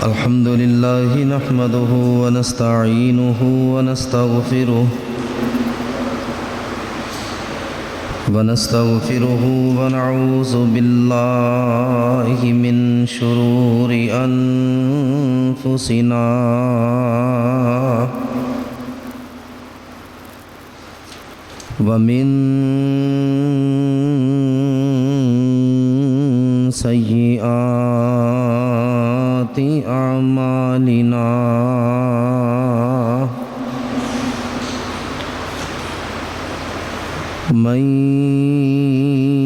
الحمد لله نحمده ونستعينه ونستغفره ونعوذ بالله من شرور أنفسنا ومن سيئات أعمالنا من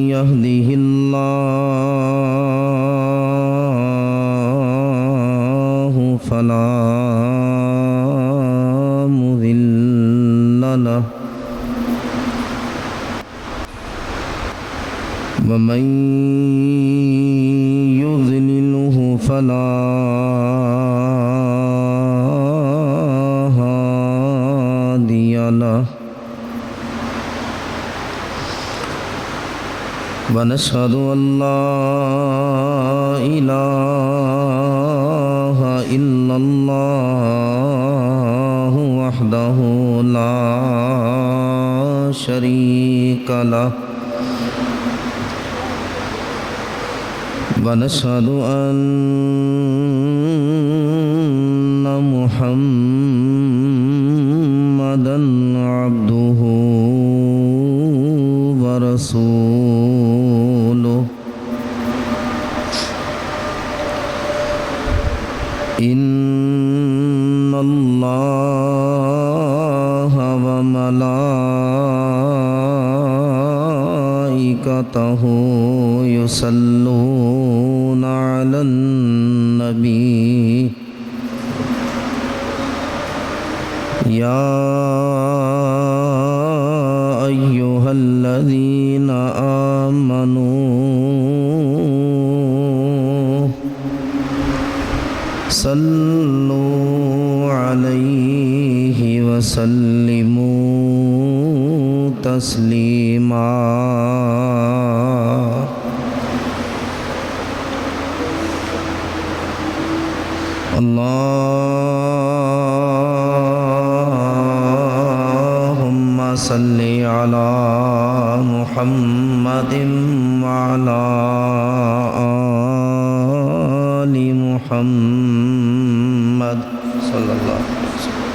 يهده الله فلا مضل له ومن يضلله فلا هادي له ونشهد أن لا إله إلا الله وحده لا شريك له ونشهد أن محمدًا عبده ورسوله إن الله وملائكته يصلون على النبي يا أيها الذين آمنوا صلوا عليه وسلموا تسليما اللهم صل على محمد وعلى آل محمد صلى الله عليه وسلم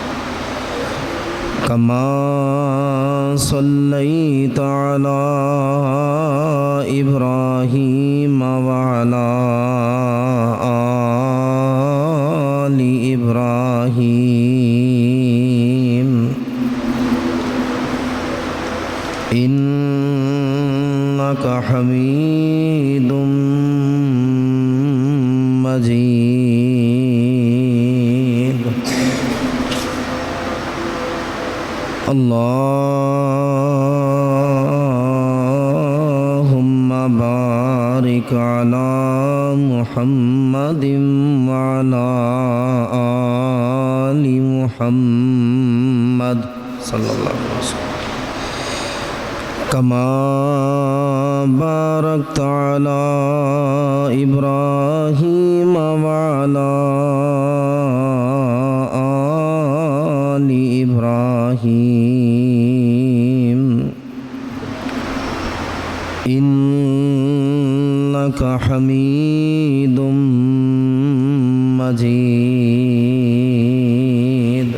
كما صليت على إبراهيم وعلى آل إبراهيم إنك حميد مجيد اللهم بارك على محمد وعلى آل محمد صلى الله عليه وسلم كما باركت على إبراهيم وعلى آل إبراهيم إنك حميد مجيد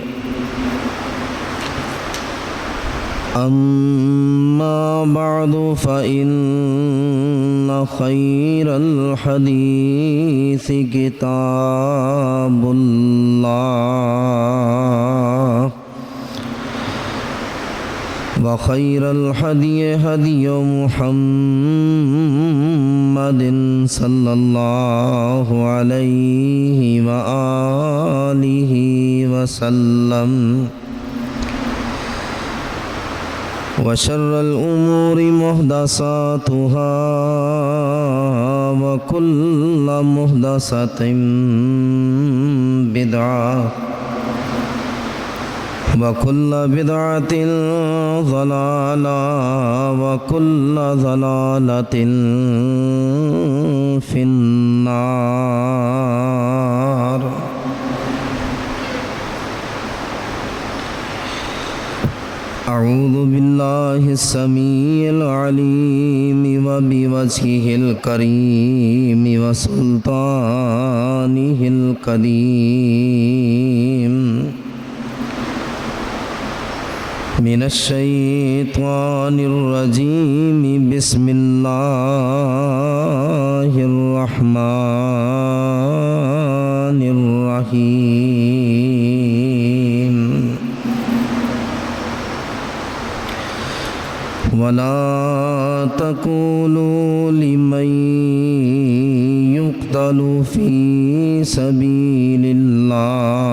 أما بعد فإن خير الحديث كتاب الله وخير الهدي هدي محمد صلى الله عليه وآله وسلم وشر الأمور محدثاتها وكل محدثة بدعة وكل بدعة ضلالة وكل ضلالة في النار أعوذ بالله السميع العليم وبوجهه الكريم وسلطانه القديم من الشيطان الرجيم بسم الله الرحمن الرحيم ولا تقولوا لمن يقتل في سبيل الله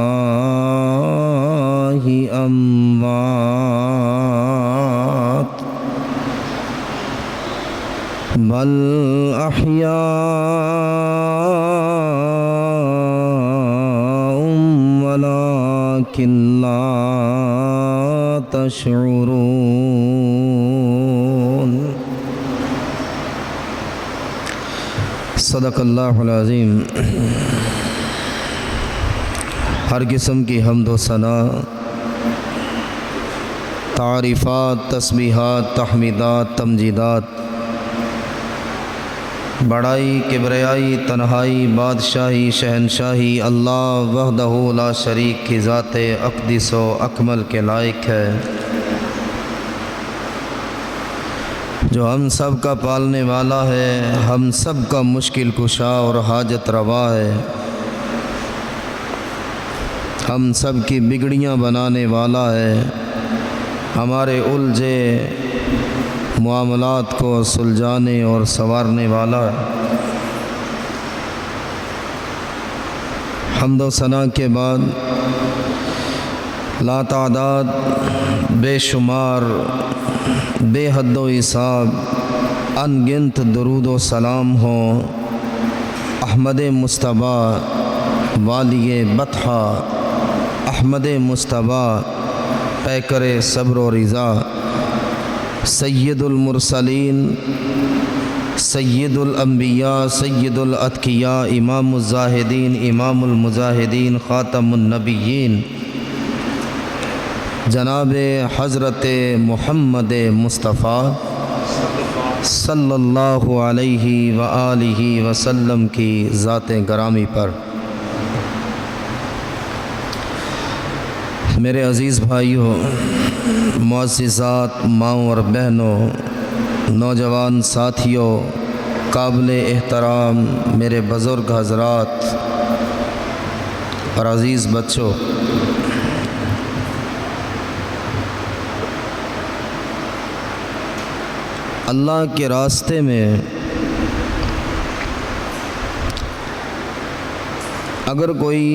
أموات بل أحياء ولكن لا تشعرون صدق اللہ العظیم۔ ہر قسم کی حمد و ثنا، تعریفات، تسبیحات، تحمیدات، تمجیدات، بڑائی، کبریائی، تنہائی، بادشاہی، شہنشاہی اللہ وحدہ لا شریک کی ذات اقدس و اکمل کے لائق ہے، جو ہم سب کا پالنے والا ہے، ہم سب کا مشکل کشا اور حاجت روا ہے، ہم سب کی بگڑیاں بنانے والا ہے، ہمارے الجھے معاملات کو سلجھانے اور سنوارنے والا ہے۔ حمد و ثنا کے بعد لا تعداد، بے شمار، بے حد و حساب، ان گنت درود و سلام ہوں احمد مصطفیٰ والی بطحہ، احمد مصطفیٰ پیکر صبر و رضا، سید المرسلین، سید الانبیاء، سید الاتقیاء، امام الزاہدین، امام المجاہدین، خاتم النبیین، جناب حضرت محمد مصطفیٰ صلی اللہ علیہ وآلہ وسلم کی ذات گرامی پر میرے عزیز بھائیوں، معززات، ماؤں اور بہنوں، نوجوان ساتھیوں، قابل احترام میرے بزرگ حضرات اور عزیز بچوں، اللہ کے راستے میں اگر کوئی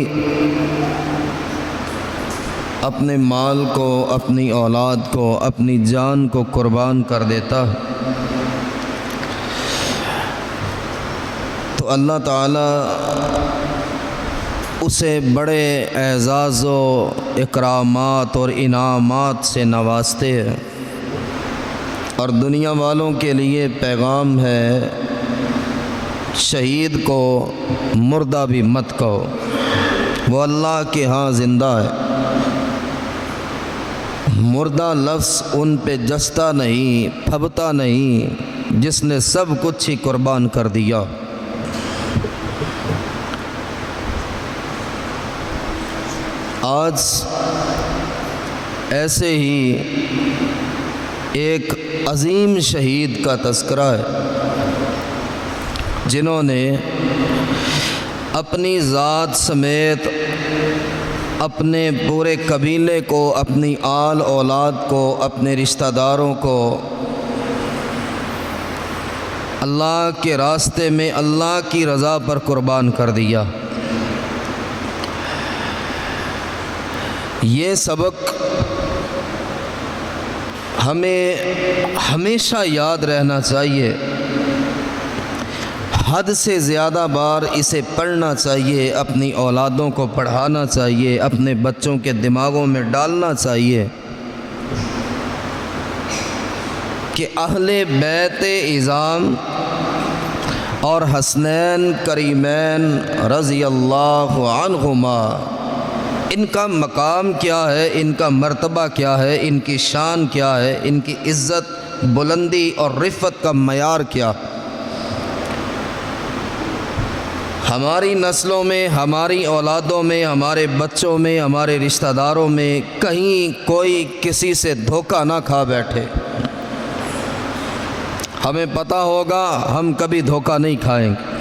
اپنے مال کو، اپنی اولاد کو، اپنی جان کو قربان کر دیتا تو اللہ تعالیٰ اسے بڑے اعزاز و اکرامات اور انعامات سے نوازتے ہیں، اور دنیا والوں کے لیے پیغام ہے شہید کو مردہ بھی مت کہو، وہ اللہ کے ہاں زندہ ہے، مردہ لفظ ان پہ جستا نہیں، پھبتا نہیں، جس نے سب کچھ ہی قربان کر دیا۔ آج ایسے ہی ایک عظیم شہید کا تذکرہ ہے جنہوں نے اپنی ذات سمیت اپنے پورے قبیلے کو، اپنی آل اولاد کو، اپنے رشتہ داروں کو اللہ کے راستے میں اللہ کی رضا پر قربان کر دیا۔ یہ سبق ہمیں ہمیشہ یاد رہنا چاہیے، حد سے زیادہ بار اسے پڑھنا چاہیے، اپنی اولادوں کو پڑھانا چاہیے، اپنے بچوں کے دماغوں میں ڈالنا چاہیے کہ اہل بیت اعظام اور حسنین کریمین رضی اللہ عنہما ان کا مقام کیا ہے، ان کا مرتبہ کیا ہے، ان کی شان کیا ہے، ان کی عزت، بلندی اور رفعت کا معیار کیا۔ ہماری نسلوں میں، ہماری اولادوں میں، ہمارے بچوں میں، ہمارے رشتہ داروں میں کہیں کوئی کسی سے دھوکہ نہ کھا بیٹھے۔ ہمیں پتہ ہوگا ہم کبھی دھوکہ نہیں کھائیں گے۔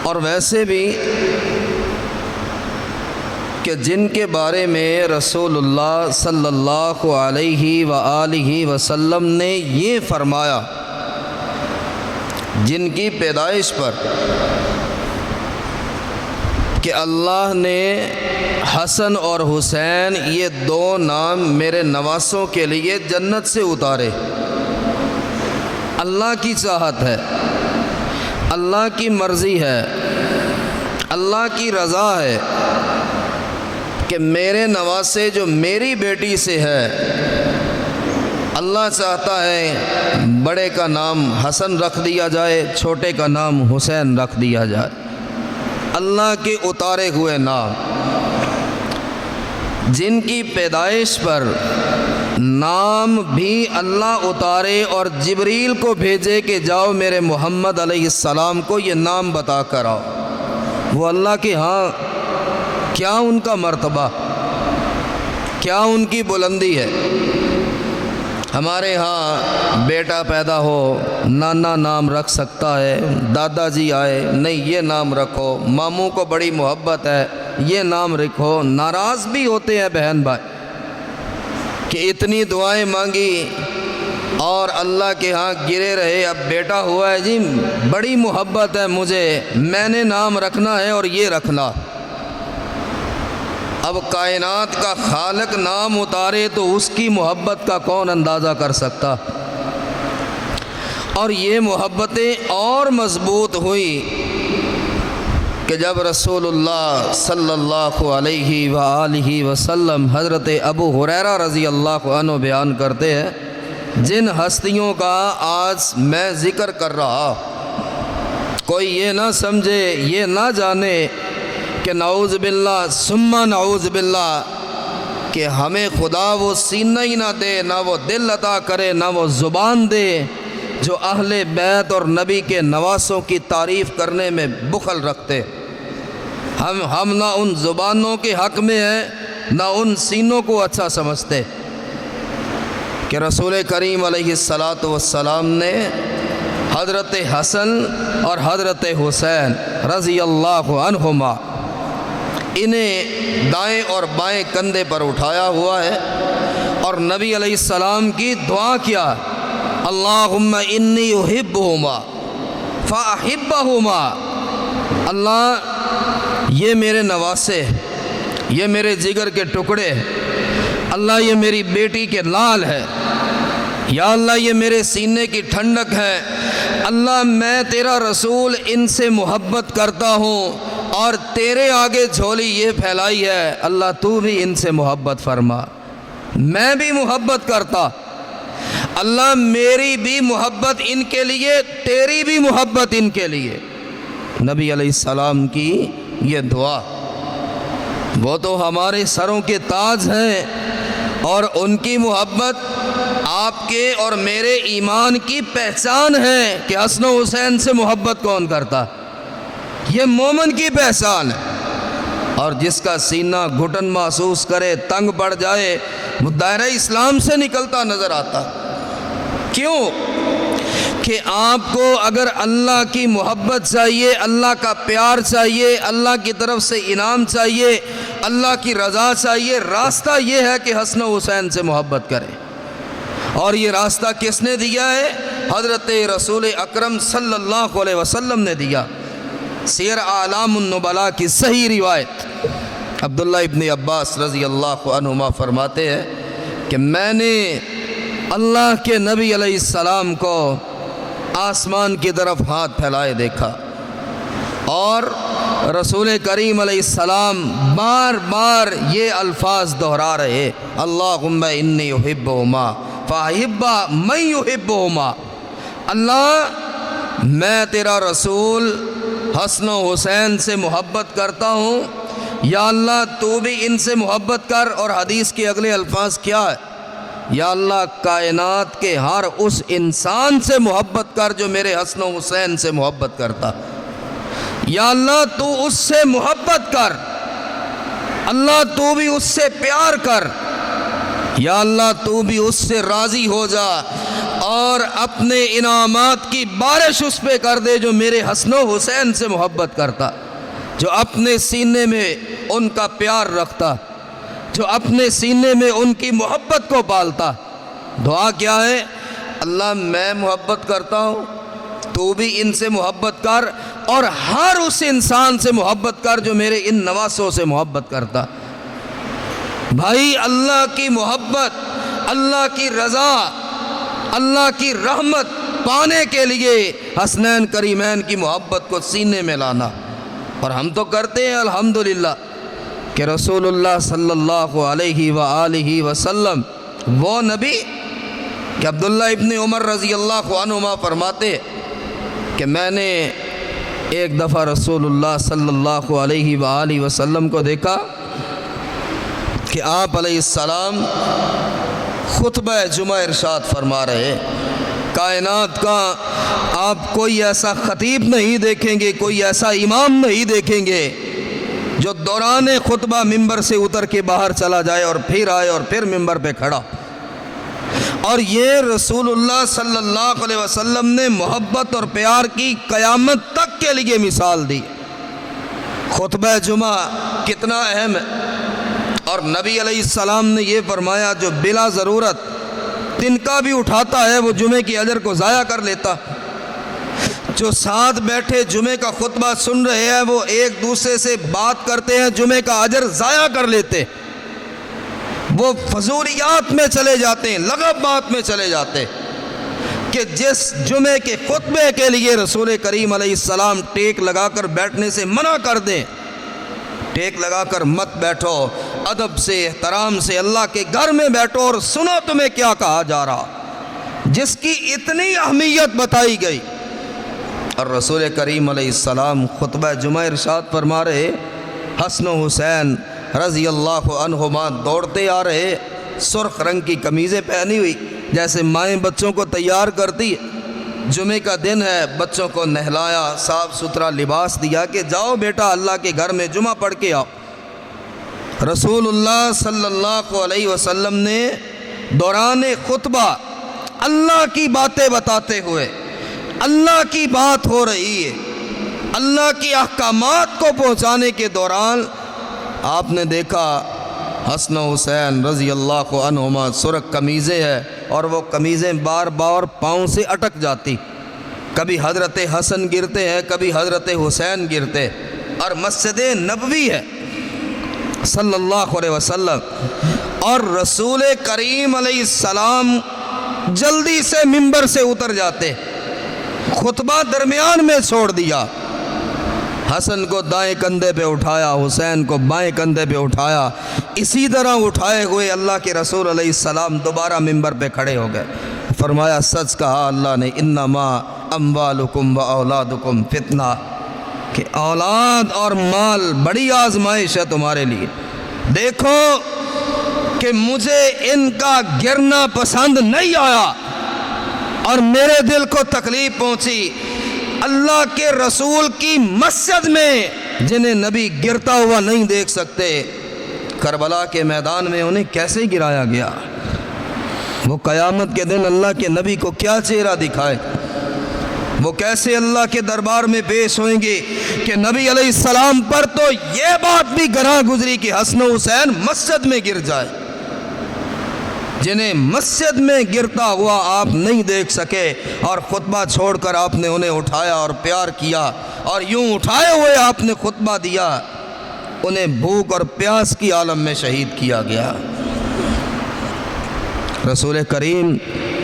اور ویسے بھی کہ جن کے بارے میں رسول اللہ صلی اللہ علیہ وآلہ وسلم نے یہ فرمایا، جن کی پیدائش پر کہ اللہ نے حسن اور حسین یہ دو نام میرے نواسوں کے لیے جنت سے اتارے۔ اللہ کی چاہت ہے، اللہ کی مرضی ہے، اللہ کی رضا ہے کہ میرے نواسے جو میری بیٹی سے ہے، اللہ چاہتا ہے بڑے کا نام حسن رکھ دیا جائے، چھوٹے کا نام حسین رکھ دیا جائے۔ اللہ کے اتارے ہوئے نام، جن کی پیدائش پر نام بھی اللہ اتارے اور جبریل کو بھیجے کہ جاؤ میرے محمد علیہ السلام کو یہ نام بتا کر آؤ۔ وہ اللہ کے ہاں کیا ان کا مرتبہ، کیا ان کی بلندی ہے۔ ہمارے ہاں بیٹا پیدا ہو، نانا نام رکھ سکتا ہے، دادا جی آئے نہیں یہ نام رکھو، ماموں کو بڑی محبت ہے یہ نام رکھو۔ ناراض بھی ہوتے ہیں بہن بھائی کہ اتنی دعائیں مانگی اور اللہ کے ہاں گرے رہے، اب بیٹا ہوا ہے جی بڑی محبت ہے مجھے، میں نے نام رکھنا ہے اور یہ رکھنا۔ اب کائنات کا خالق نام اتارے تو اس کی محبت کا کون اندازہ کر سکتا۔ اور یہ محبتیں اور مضبوط ہوئی کہ جب رسول اللہ صلی اللہ علیہ وآلہ وسلم حضرت ابو ہریرہ رضی اللہ عنہ بیان کرتے ہیں، جن ہستیوں کا آج میں ذکر کر رہا، کوئی یہ نہ سمجھے، یہ نہ جانے کہ نعوذ باللہ ثم نعوذ باللہ کہ ہمیں خدا وہ سینہ ہی نہ دے، نہ وہ دل عطا کرے، نہ وہ زبان دے جو اہل بیت اور نبی کے نواسوں کی تعریف کرنے میں بخل رکھتے۔ ہم نہ ان زبانوں کے حق میں ہیں، نہ ان سینوں کو اچھا سمجھتے کہ رسول کریم علیہ السلام نے حضرت حسن اور حضرت حسین رضی اللہ عنہما انہیں دائیں اور بائیں کندھے پر اٹھایا ہوا ہے اور نبی علیہ السلام کی دعا کیا، اللہم انی احبہما فاحبہما، اللہ یہ میرے نواسے، یہ میرے جگر کے ٹکڑے، اللہ یہ میری بیٹی کے لال ہے، یا اللہ یہ میرے سینے کی ٹھنڈک ہے، اللہ میں تیرا رسول ان سے محبت کرتا ہوں اور تیرے آگے جھولی یہ پھیلائی ہے، اللہ تو بھی ان سے محبت فرما، میں بھی محبت کرتا، اللہ میری بھی محبت ان کے لیے، تیری بھی محبت ان کے لیے۔ نبی علیہ السلام کی یہ دعا، وہ تو ہمارے سروں کے تاج ہیں اور ان کی محبت آپ کے اور میرے ایمان کی پہچان ہے کہ حسن و حسین سے محبت کون کرتا، یہ مومن کی پہچان ہے۔ اور جس کا سینہ گھٹن محسوس کرے، تنگ پڑ جائے، وہ دائرہ اسلام سے نکلتا نظر آتا۔ کیوں کہ آپ کو اگر اللہ کی محبت چاہیے، اللہ کا پیار چاہیے، اللہ کی طرف سے انعام چاہیے، اللہ کی رضا چاہیے، راستہ یہ ہے کہ حسن و حسین سے محبت کریں۔ اور یہ راستہ کس نے دیا ہے؟ حضرت رسول اکرم صلی اللہ علیہ وسلم نے دیا۔ سیر اعلام النبلاء کی صحیح روایت، عبداللہ ابن عباس رضی اللہ عنہما فرماتے ہیں کہ میں نے اللہ کے نبی علیہ السلام کو آسمان کی طرف ہاتھ پھیلائے دیکھا اور رسول کریم علیہ السلام بار بار یہ الفاظ دہرا رہے، اللہم انی احبہما فاحب من یحبہما، اللہ میں تیرا رسول حسن و حسین سے محبت کرتا ہوں یا اللہ تو بھی ان سے محبت کر، اور حدیث کے اگلے الفاظ کیا ہے؟ یا اللہ کائنات کے ہر اس انسان سے محبت کر جو میرے حسن و حسین سے محبت کرتا، یا اللہ تو اس سے محبت کر، اللہ تو بھی اس سے پیار کر، یا اللہ تو بھی اس سے راضی ہو جا اور اپنے انعامات کی بارش اس پہ کر دے جو میرے حسن و حسین سے محبت کرتا، جو اپنے سینے میں ان کا پیار رکھتا، جو اپنے سینے میں ان کی محبت کو پالتا۔ دعا کیا ہے؟ اللہ میں محبت کرتا ہوں، تو بھی ان سے محبت کر، اور ہر اس انسان سے محبت کر جو میرے ان نواسوں سے محبت کرتا۔ بھائی اللہ کی محبت، اللہ کی رضا، اللہ کی رحمت پانے کے لیے حسنین کریمین کی محبت کو سینے میں لانا، اور ہم تو کرتے ہیں الحمدللہ کہ رسول اللہ صلی اللہ علیہ وآلہ وسلم وہ نبی کہ عبداللہ ابن عمر رضی اللہ عنہما فرماتے کہ میں نے ایک دفعہ رسول اللہ صلی اللہ علیہ وآلہ وسلم کو دیکھا کہ آپ علیہ السلام خطبہ جمعہ ارشاد فرما رہے۔ کائنات کا آپ کوئی ایسا خطیب نہیں دیکھیں گے، کوئی ایسا امام نہیں دیکھیں گے جو دوران خطبہ ممبر سے اتر کے باہر چلا جائے اور پھر آئے اور پھر ممبر پہ کھڑا۔ اور یہ رسول اللہ صلی اللہ علیہ وسلم نے محبت اور پیار کی قیامت تک کے لیے مثال دی۔ خطبہ جمعہ کتنا اہم ہے، اور نبی علیہ السلام نے یہ فرمایا جو بلا ضرورت تنکا بھی اٹھاتا ہے وہ جمعے کی اجر کو ضائع کر لیتا۔ جو ساتھ بیٹھے جمعے کا خطبہ سن رہے ہیں وہ ایک دوسرے سے بات کرتے ہیں، جمعے کا اجر ضائع کر لیتے، وہ فضولیات میں چلے جاتے ہیں، لغو بات میں چلے جاتے، کہ جس جمعے کے خطبے کے لیے رسول کریم علیہ السلام ٹیک لگا کر بیٹھنے سے منع کر دیں، ٹیک لگا کر مت بیٹھو، ادب سے احترام سے اللہ کے گھر میں بیٹھو اور سنو تمہیں کیا کہا جا رہا، جس کی اتنی اہمیت بتائی گئی۔ اور رسول کریم علیہ السلام خطبہ جمعہ ارشاد فرما رہے، حسن و حسین رضی اللہ عنہما دوڑتے آ رہے، سرخ رنگ کی قمیضیں پہنی ہوئی، جیسے مائیں بچوں کو تیار کرتی ہے۔ جمعے کا دن ہے، بچوں کو نہلایا، صاف ستھرا لباس دیا کہ جاؤ بیٹا اللہ کے گھر میں جمعہ پڑھ کے آؤ۔ رسول اللہ صلی اللہ علیہ وسلم نے دوران خطبہ اللہ کی باتیں بتاتے ہوئے، اللہ کی بات ہو رہی ہے، اللہ کی احکامات کو پہنچانے کے دوران آپ نے دیکھا حسن و حسین رضی اللہ عنہما سرخ قمیضیں ہیں، اور وہ قمیضیں بار بار پاؤں سے اٹک جاتی، کبھی حضرت حسن گرتے ہیں کبھی حضرت حسین گرتے، اور مسجد نبوی ہے صلی اللہ علیہ وسلم، اور رسول کریم علیہ السلام جلدی سے ممبر سے اتر جاتے، خطبہ درمیان میں چھوڑ دیا، حسن کو دائیں کندھے پہ اٹھایا، حسین کو بائیں کندھے پہ اٹھایا، اسی طرح اٹھائے ہوئے اللہ کے رسول علیہ السلام دوبارہ ممبر پہ کھڑے ہو گئے، فرمایا سچ کہا اللہ نے، انما اموالکم و اولادکم فتنہ، کہ اولاد اور مال بڑی آزمائش ہے تمہارے لیے، دیکھو کہ مجھے ان کا گرنا پسند نہیں آیا اور میرے دل کو تکلیف پہنچی، اللہ کے رسول کی مسجد میں جنہیں نبی گرتا ہوا نہیں دیکھ سکتے، کربلا کے میدان میں انہیں کیسے گرایا گیا، وہ قیامت کے دن اللہ کے نبی کو کیا چہرہ دکھائے، وہ کیسے اللہ کے دربار میں پیش ہوئیں گے کہ نبی علیہ السلام پر تو یہ بات بھی گراں گزری کہ حسن و حسین مسجد میں گر جائے، جنہیں مسجد میں گرتا ہوا آپ نہیں دیکھ سکے، اور خطبہ چھوڑ کر آپ نے انہیں اٹھایا اور پیار کیا، اور یوں اٹھائے ہوئے آپ نے خطبہ دیا، انہیں بھوک اور پیاس کی عالم میں شہید کیا گیا۔ رسول کریم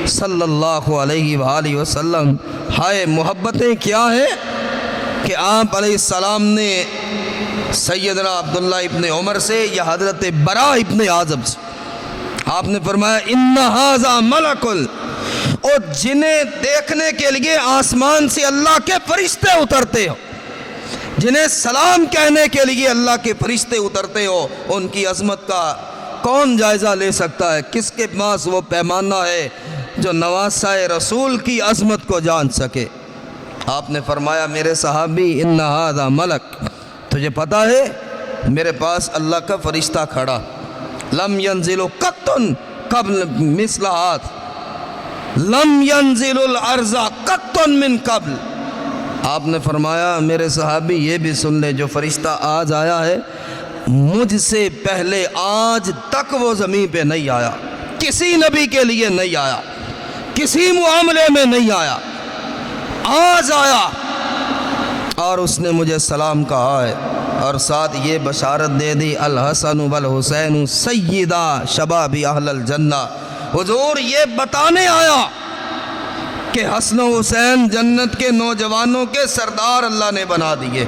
صلی اللہ علیہ وآلہ وسلم، ہائے محبتیں کیا ہیں کہ آپ علیہ السلام نے سیدنا عبداللہ ابن عمر سے یا حضرت برا ابن عازب سے آپ نے فرمایا ان ھذا ملک، اور جنہیں دیکھنے کے لیے آسمان سے اللہ کے فرشتے اترتے ہو، جنہیں سلام کہنے کے لیے اللہ کے فرشتے اترتے ہو، ان کی عظمت کا کون جائزہ لے سکتا ہے؟ کس کے پاس وہ پیمانہ ہے جو نواسہ رسول کی عظمت کو جان سکے؟ آپ نے فرمایا میرے صحابی ان ھذا ملک، تجھے پتہ ہے میرے پاس اللہ کا فرشتہ کھڑا، لم ینزل قط قبل مثل ہاتھ، لم ینزل الارض قط من قبل۔ آپ نے فرمایا میرے صحابی یہ بھی سن لے، جو فرشتہ آج آیا ہے مجھ سے پہلے آج تک وہ زمین پہ نہیں آیا، کسی نبی کے لیے نہیں آیا، کسی معاملے میں نہیں آیا، آج آیا اور اس نے مجھے سلام کہا ہے، اور ساتھ یہ بشارت دے دی الحسن والحسین سیدہ شباب اہل الجنہ۔ حضور یہ بتانے آیا کہ حسن و حسین جنت کے نوجوانوں کے سردار اللہ نے بنا دیے،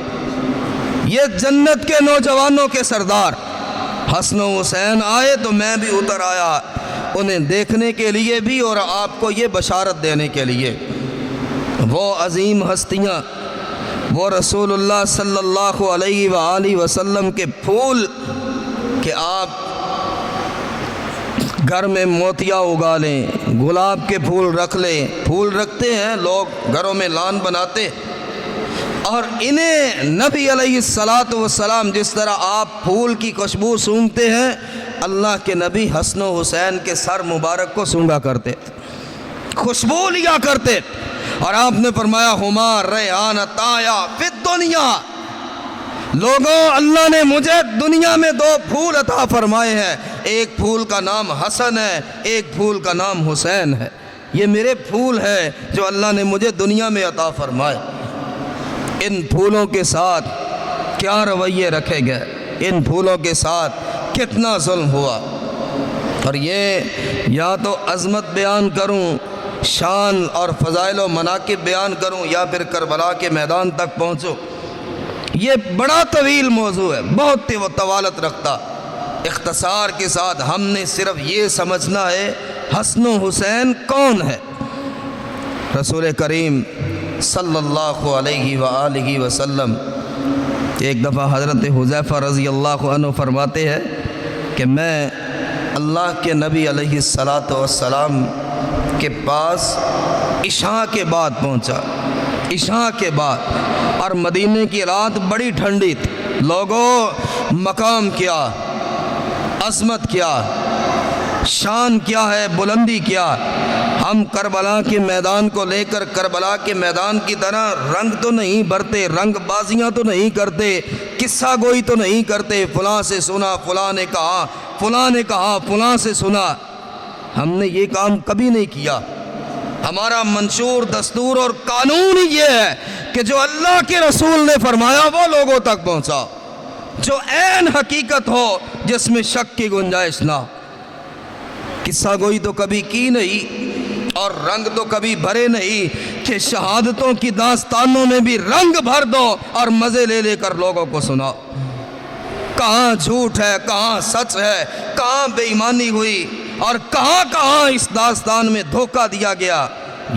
یہ جنت کے نوجوانوں کے سردار۔ حسن و حسین آئے تو میں بھی اتر آیا انہیں دیکھنے کے لیے بھی اور آپ کو یہ بشارت دینے کے لیے۔ وہ عظیم ہستیاں، وہ رسول اللہ صلی اللہ علیہ وآلہ وسلم کے پھول کہ آپ گھر میں موتیا اگا لیں، گلاب کے پھول رکھ لیں، پھول رکھتے ہیں لوگ گھروں میں لان بناتے، اور انہیں نبی علیہ السلام جس طرح آپ پھول کی خوشبو سونگھتے ہیں، اللہ کے نبی حسن و حسین کے سر مبارک کو سونگھا کرتے، خوشبو لیا کرتے، اور آپ نے فرمایا ہما ریحانتایا فی الدنیا، لوگوں اللہ نے مجھے دنیا میں دو پھول عطا فرمائے ہیں، ایک پھول کا نام حسن ہے، ایک پھول کا نام حسین ہے، یہ میرے پھول ہے جو اللہ نے مجھے دنیا میں عطا فرمائے۔ ان پھولوں کے ساتھ کیا رویے رکھے گئے، ان پھولوں کے ساتھ کتنا ظلم ہوا، اور یہ یا تو عظمت بیان کروں، شان اور فضائل و مناقب بیان کروں، یا پھر کربلا کے میدان تک پہنچو۔ یہ بڑا طویل موضوع ہے، بہت طوالت رکھتا، اختصار کے ساتھ ہم نے صرف یہ سمجھنا ہے حسن و حسین کون ہے۔ رسول کریم صلی اللہ علیہ وآلہ وسلم ایک دفعہ حضرت حذیفہ رضی اللہ عنہ فرماتے ہیں کہ میں اللہ کے نبی علیہ السلام کے پاس عشاء کے بعد پہنچا، عشاء کے بعد، اور مدینے کی رات بڑی ٹھنڈی تھی۔ لوگوں مقام کیا، عظمت کیا، شان کیا ہے، بلندی کیا۔ ہم کربلا کے میدان کو لے کر کربلا کے میدان کی طرح رنگ تو نہیں بھرتے، رنگ بازیاں تو نہیں کرتے، قصہ گوئی تو نہیں کرتے، فلاں سے سنا، فلاں نے کہا، فلاں نے کہا، فلاں سے سنا۔ ہم نے یہ کام کبھی نہیں کیا۔ ہمارا منشور دستور اور قانون ہی یہ ہے کہ جو اللہ کے رسول نے فرمایا وہ لوگوں تک پہنچاؤ، جو عین حقیقت ہو جس میں شک کی گنجائش نہ ہو۔ قصہ گوئی تو کبھی کی نہیں اور رنگ تو کبھی بھرے نہیں کہ شہادتوں کی داستانوں میں بھی رنگ بھر دو اور مزے لے لے کر لوگوں کو سناؤ۔ کہاں جھوٹ ہے، کہاں سچ ہے، کہاں بے ایمانی ہوئی، اور کہاں کہاں اس داستان میں دھوکہ دیا گیا۔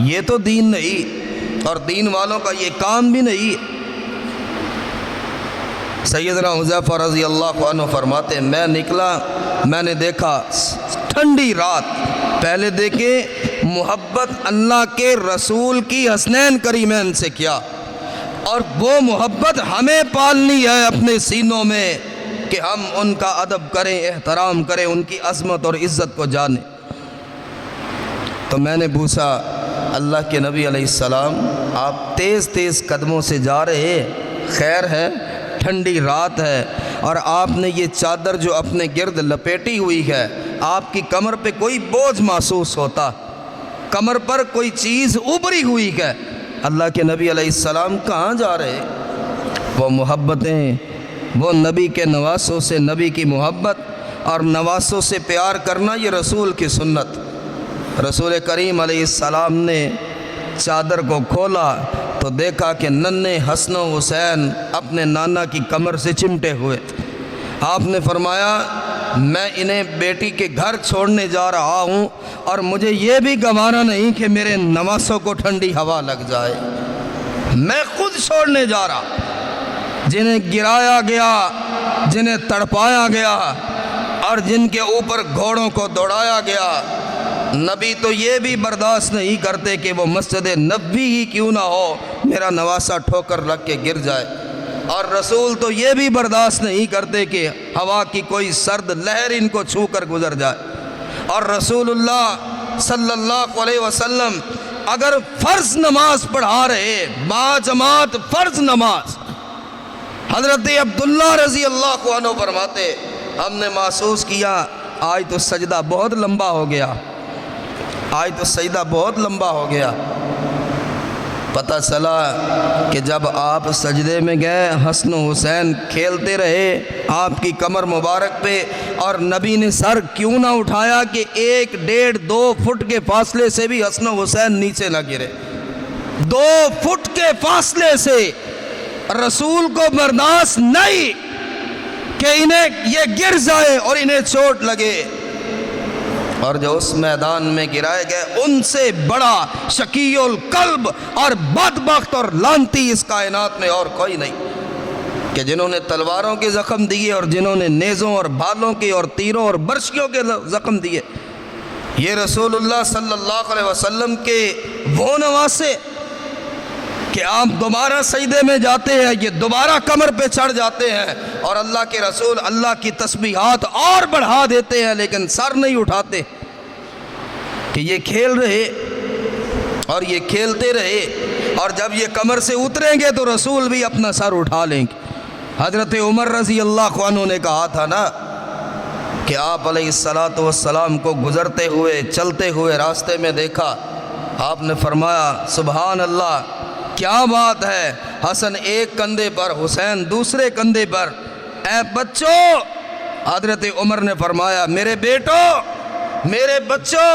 یہ تو دین نہیں، اور دین والوں کا یہ کام بھی نہیں۔ سیدنا حذیفہ رضی اللہ عنہ فرماتے ہیں میں نکلا، میں نے دیکھا ٹھنڈی رات، پہلے دیکھیں محبت اللہ کے رسول کی حسنین کریمین سے کیا، اور وہ محبت ہمیں پالنی ہے اپنے سینوں میں کہ ہم ان کا ادب کریں، احترام کریں، ان کی عظمت اور عزت کو جانیں۔ تو میں نے پوچھا اللہ کے نبی علیہ السلام آپ تیز تیز قدموں سے جا رہے، خیر ہے، ٹھنڈی رات ہے، اور آپ نے یہ چادر جو اپنے گرد لپیٹی ہوئی ہے، آپ کی کمر پہ کوئی بوجھ محسوس ہوتا، کمر پر کوئی چیز ابری ہوئی ہے۔ اللہ کے نبی علیہ السلام کہاں جا رہے؟ وہ محبتیں، وہ نبی کے نواسوں سے نبی کی محبت اور نواسوں سے پیار کرنا، یہ رسول کی سنت۔ رسول کریم علیہ السلام نے چادر کو کھولا تو دیکھا کہ ننھے حسن و حسین اپنے نانا کی کمر سے چمٹے ہوئے۔ آپ نے فرمایا میں انہیں بیٹی کے گھر چھوڑنے جا رہا ہوں، اور مجھے یہ بھی گوارا نہیں کہ میرے نواسوں کو ٹھنڈی ہوا لگ جائے، میں خود چھوڑنے جا رہا۔ جنہیں گرایا گیا، جنہیں تڑپایا گیا اور جن کے اوپر گھوڑوں کو دوڑایا گیا، نبی تو یہ بھی برداشت نہیں کرتے کہ وہ مسجد نبوی ہی کیوں نہ ہو میرا نواسہ ٹھوکر لگ کے گر جائے، اور رسول تو یہ بھی برداشت نہیں کرتے کہ ہوا کی کوئی سرد لہر ان کو چھو کر گزر جائے۔ اور رسول اللہ صلی اللہ علیہ وسلم اگر فرض نماز پڑھا رہے، باجماعت فرض نماز، حضرت عبداللہ رضی اللہ عنہ فرماتے ہم نے محسوس کیا آج تو سجدہ بہت لمبا ہو گیا، آج تو سجدہ بہت لمبا ہو گیا۔ پتہ چلا کہ جب آپ سجدے میں گئے حسن و حسین کھیلتے رہے آپ کی کمر مبارک پہ، اور نبی نے سر کیوں نہ اٹھایا کہ 1 1.5 2 فٹ کے فاصلے سے بھی حسن و حسین نیچے نہ گرے۔ 2 فٹ کے فاصلے سے رسول کو برداشت نہیں کہ انہیں یہ گر جائے اور انہیں چوٹ لگے، اور جو اس میدان میں گرائے گئے ان سے بڑا شقی القلب اور بدبخت اور لعنتی اس کائنات میں اور کوئی نہیں، کہ جنہوں نے تلواروں کے زخم دیے اور جنہوں نے نیزوں اور بھالوں کے اور تیروں اور برشیوں کے زخم دیے، یہ رسول اللہ صلی اللہ علیہ وسلم کے وہ نواسے کہ آپ دوبارہ سجدے میں جاتے ہیں، یہ دوبارہ کمر پہ چڑھ جاتے ہیں اور اللہ کے رسول اللہ کی تسبیحات اور بڑھا دیتے ہیں لیکن سر نہیں اٹھاتے، کہ یہ کھیل رہے اور یہ کھیلتے رہے، اور جب یہ کمر سے اتریں گے تو رسول بھی اپنا سر اٹھا لیں گے۔ حضرت عمر رضی اللہ عنہ نے کہا تھا نا کہ آپ علیہ السلام کو گزرتے ہوئے چلتے ہوئے راستے میں دیکھا، آپ نے فرمایا سبحان اللہ کیا بات ہے، حسن ایک کندھے پر حسین دوسرے کندھے پر، اے بچوں، حضرت عمر نے فرمایا میرے بچوں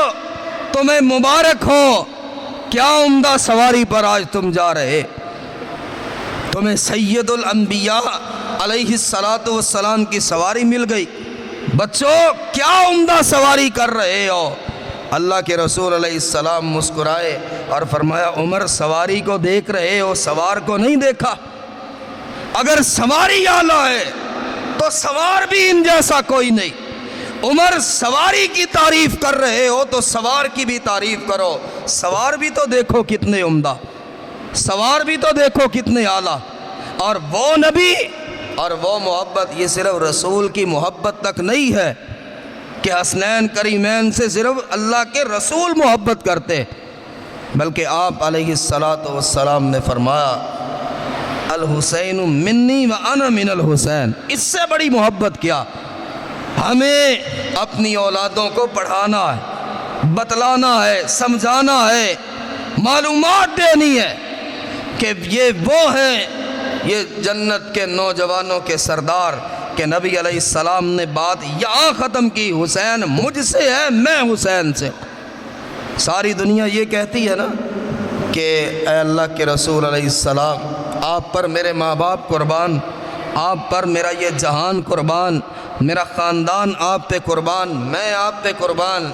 تمہیں مبارک ہو، کیا عمدہ سواری پر آج تم جا رہے، تمہیں سید الانبیاء علیہ السلام کی سواری مل گئی، بچوں کیا عمدہ سواری کر رہے ہو۔ اللہ کے رسول علیہ السلام مسکرائے اور فرمایا عمر سواری کو دیکھ رہے ہو، سوار کو نہیں دیکھا، اگر سواری اعلیٰ ہے تو سوار بھی ان جیسا کوئی نہیں، عمر سواری کی تعریف کر رہے ہو تو سوار کی بھی تعریف کرو، سوار بھی تو دیکھو کتنے عمدہ، سوار بھی تو دیکھو کتنے اعلیٰ، اور وہ نبی اور وہ محبت، یہ صرف رسول کی محبت تک نہیں ہے کہ حسنین کریمین سے صرف اللہ کے رسول محبت کرتے، بلکہ آپ علیہ السلام نے فرمایا الحسین منی وانا من الحسین، اس سے بڑی محبت کیا۔ ہمیں اپنی اولادوں کو پڑھانا ہے، بتلانا ہے، سمجھانا ہے، معلومات دینی ہے کہ یہ وہ ہیں، یہ جنت کے نوجوانوں کے سردار، کہ نبی علیہ السلام نے بات یہاں ختم کی حسین مجھ سے ہے میں حسین سے۔ ساری دنیا یہ کہتی ہے نا کہ اے اللہ کے رسول علیہ السلام آپ پر میرے ماں باپ قربان، آپ پر میرا یہ جہان قربان، میرا خاندان آپ پہ قربان، میں آپ پہ قربان۔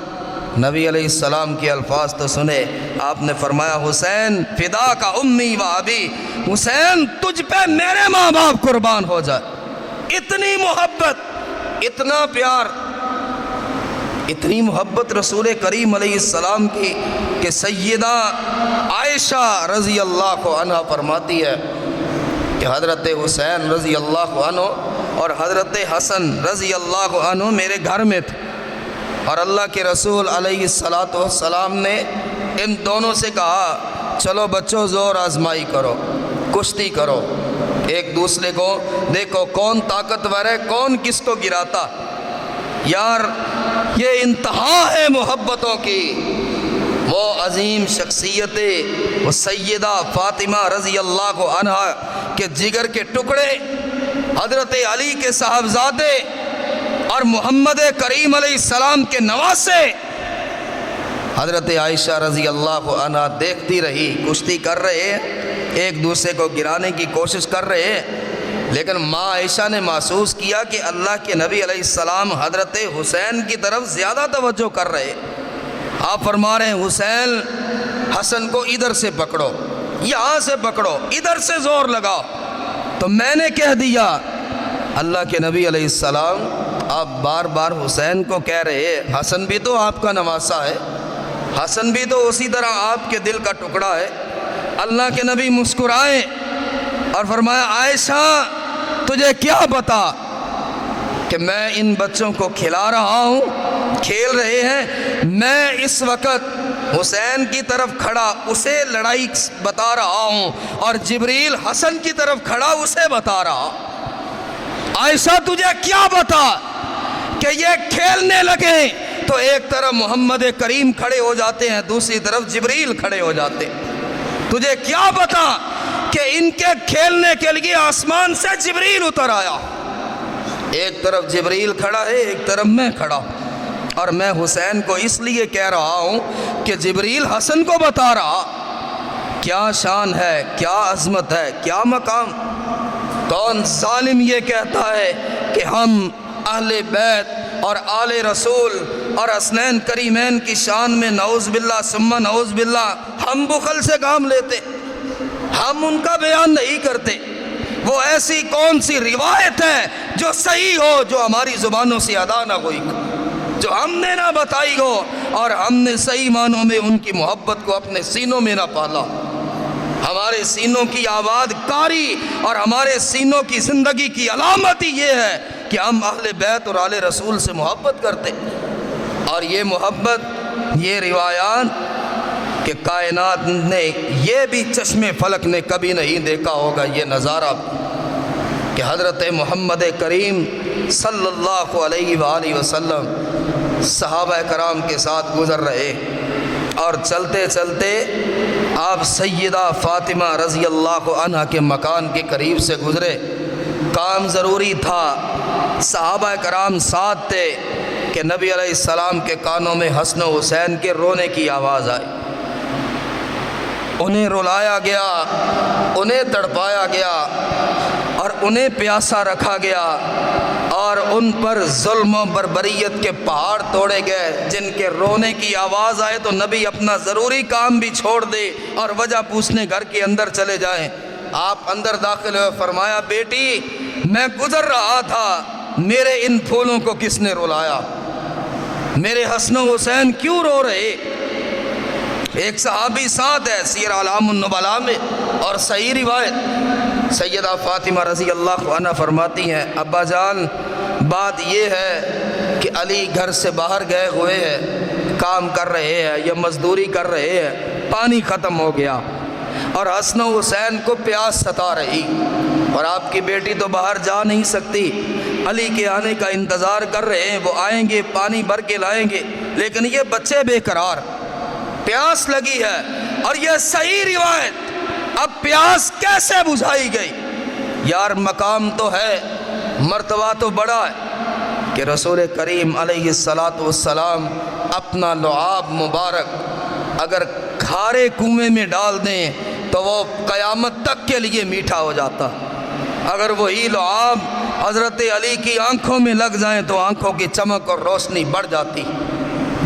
نبی علیہ السلام کے الفاظ تو سنے، آپ نے فرمایا حسین فدا کا امی و ابی، حسین تجھ پہ میرے ماں باپ قربان ہو جائے۔ اتنی محبت، اتنا پیار، اتنی محبت رسول کریم علیہ السلام کی کہ سیدہ عائشہ رضی اللہ عنہ فرماتی ہے کہ حضرت حسین رضی اللہ عنہ اور حضرت حسن رضی اللہ عنہ میرے گھر میں تھے، اور اللہ کے رسول علیہ السلام نے ان دونوں سے کہا چلو بچوں زور آزمائی کرو، کشتی کرو، ایک دوسرے کو دیکھو کون طاقتور ہے، کون کس کو گراتا۔ یار یہ انتہا ہے محبتوں کی۔ وہ عظیم شخصیت وہ سیدہ فاطمہ رضی اللہ عنہ کے جگر کے ٹکڑے، حضرت علی کے صاحبزادے اور محمد کریم علیہ السلام کے نواسے، حضرت عائشہ رضی اللہ عنہ دیکھتی رہی، کشتی کر رہے ہیں، ایک دوسرے کو گرانے کی کوشش کر رہے ہیں، لیکن ماں عائشہ نے محسوس کیا کہ اللہ کے نبی علیہ السلام حضرت حسین کی طرف زیادہ توجہ کر رہے۔ آپ فرما رہے ہیں حسین حسن کو ادھر سے پکڑو، یہاں سے پکڑو، ادھر سے زور لگاؤ، تو میں نے کہہ دیا اللہ کے نبی علیہ السلام آپ بار بار حسین کو کہہ رہے، حسن بھی تو آپ کا نواسا ہے، حسن بھی تو اسی طرح آپ کے دل کا ٹکڑا ہے۔ اللہ کے نبی مسکرائے اور فرمایا عائشہ تجھے کیا پتا کہ میں ان بچوں کو کھلا رہا ہوں، کھیل رہے ہیں، میں اس وقت حسین کی طرف کھڑا اسے لڑائی بتا رہا ہوں اور جبریل حسن کی طرف کھڑا اسے بتا رہا۔ عائشہ تجھے کیا پتا کہ یہ کھیلنے لگے تو ایک طرف محمد کریم کھڑے ہو جاتے ہیں، دوسری طرف جبریل کھڑے ہو جاتے ہیں، تجھے کیا پتا کہ ان کے کھیلنے کے لیے آسمان سے جبریل اتر آیا، ایک طرف جبریل کھڑا ہے ایک طرف میں کھڑا، اور میں حسین کو اس لیے کہہ رہا ہوں کہ جبریل حسن کو بتا رہا۔ کیا شان ہے، کیا عظمت ہے، کیا مقام۔ کون ظالم یہ کہتا ہے کہ ہم اہل بیت اور آل رسول اور حسنین کریمین کی شان میں نعوذ باللہ ثم نعوذ باللہ ہم بخل سے کام لیتے، ہم ان کا بیان نہیں کرتے۔ وہ ایسی کون سی روایت ہے جو صحیح ہو، جو ہماری زبانوں سے ادا نہ ہوئی، جو ہم نے نہ بتائی ہو اور ہم نے صحیح معنوں میں ان کی محبت کو اپنے سینوں میں نہ پالا۔ ہمارے سینوں کی آباد کاری اور ہمارے سینوں کی زندگی کی علامت ہی یہ ہے کہ ہم اہل بیت اور آل رسول سے محبت کرتے، اور یہ محبت، یہ روایات کہ کائنات نے، یہ بھی چشم فلک نے کبھی نہیں دیکھا ہوگا یہ نظارہ کہ حضرت محمد کریم صلی اللہ علیہ وآلہ وسلم صحابہ کرام کے ساتھ گزر رہے اور چلتے چلتے آپ سیدہ فاطمہ رضی اللہ عنہ کے مکان کے قریب سے گزرے۔ کام ضروری تھا، صحابہ کرام ساتھ تھے کہ نبی علیہ السلام کے کانوں میں حسن و حسین کے رونے کی آواز آئی، انہیں رلایا گیا، انہیں تڑپایا گیا اور انہیں پیاسا رکھا گیا اور ان پر ظلم و بربریت کے پہاڑ توڑے گئے، جن کے رونے کی آواز آئے تو نبی اپنا ضروری کام بھی چھوڑ دے اور وجہ پوچھنے گھر کے اندر چلے جائیں۔ آپ اندر داخل ہوئے، فرمایا بیٹی میں گزر رہا تھا، میرے ان پھولوں کو کس نے رلایا، میرے حسن و حسین کیوں رو رہے؟ ایک صحابی ساتھ ہے سیر اعلام النبلاء میں اور صحیح روایت، سیدہ فاطمہ رضی اللہ عنہ فرماتی ہیں ابا جان بات یہ ہے کہ علی گھر سے باہر گئے ہوئے ہیں، کام کر رہے ہیں یا مزدوری کر رہے ہیں، پانی ختم ہو گیا اور حسن و حسین کو پیاس ستا رہی، اور آپ کی بیٹی تو باہر جا نہیں سکتی، علی کے آنے کا انتظار کر رہے ہیں، وہ آئیں گے پانی بھر کے لائیں گے، لیکن یہ بچے بے قرار، پیاس لگی ہے۔ اور یہ صحیح روایت، اب پیاس کیسے بجھائی گئی؟ یار مقام تو ہے، مرتبہ تو بڑا ہے کہ رسول کریم علیہ السلام اپنا لعاب مبارک اگر کھارے کنویں میں ڈال دیں تو وہ قیامت تک کے لیے میٹھا ہو جاتا، اگر وہی لعاب حضرت علی کی آنکھوں میں لگ جائیں تو آنکھوں کی چمک اور روشنی بڑھ جاتی،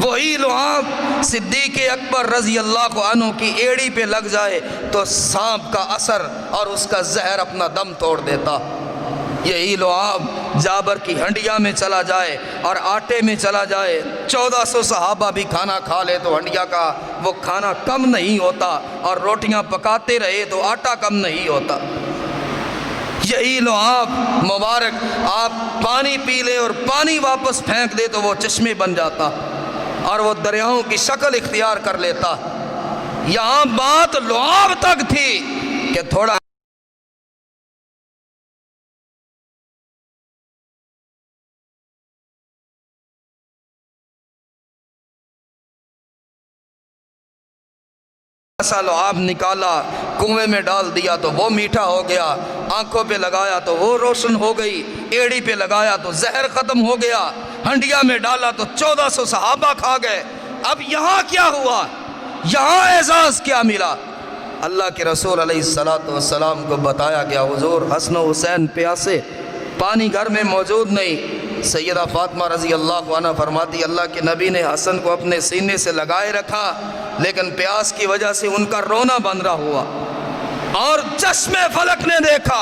وہی لعاب صدیق اکبر رضی اللہ عنہ کی ایڑی پہ لگ جائے تو سانپ کا اثر اور اس کا زہر اپنا دم توڑ دیتا، یہی لعاب جابر کی ہنڈیا میں چلا جائے اور آٹے میں چلا جائے، 1400 صحابہ بھی کھانا کھا لے تو ہنڈیا کا وہ کھانا کم نہیں ہوتا، اور روٹیاں پکاتے رہے تو آٹا کم نہیں ہوتا۔ یہی لعاب مبارک آپ پانی پی لے اور پانی واپس پھینک دے تو وہ چشمے بن جاتا اور وہ دریاؤں کی شکل اختیار کر لیتا۔ یہاں بات لعاب تک تھی کہ تھوڑا ایسا لعاب نکالا، کنویں میں ڈال دیا تو وہ میٹھا ہو گیا، آنکھوں پہ لگایا تو وہ روشن ہو گئی، ایڑی پہ لگایا تو زہر ختم ہو گیا، ہنڈیا میں ڈالا تو 1400 صحابہ کھا گئے۔ اب یہاں کیا ہوا؟ یہاں اعزاز کیا ملا؟ اللہ کے رسول علیہ السلام کو بتایا گیا حضور حسن و حسین پیاسے، پانی گھر میں موجود نہیں۔ سیدہ فاطمہ رضی اللہ عنہ فرماتی اللہ کے نبی نے حسن کو اپنے سینے سے لگائے رکھا، لیکن پیاس کی وجہ سے ان کا رونا بند رہا ہوا، اور چشم فلک نے دیکھا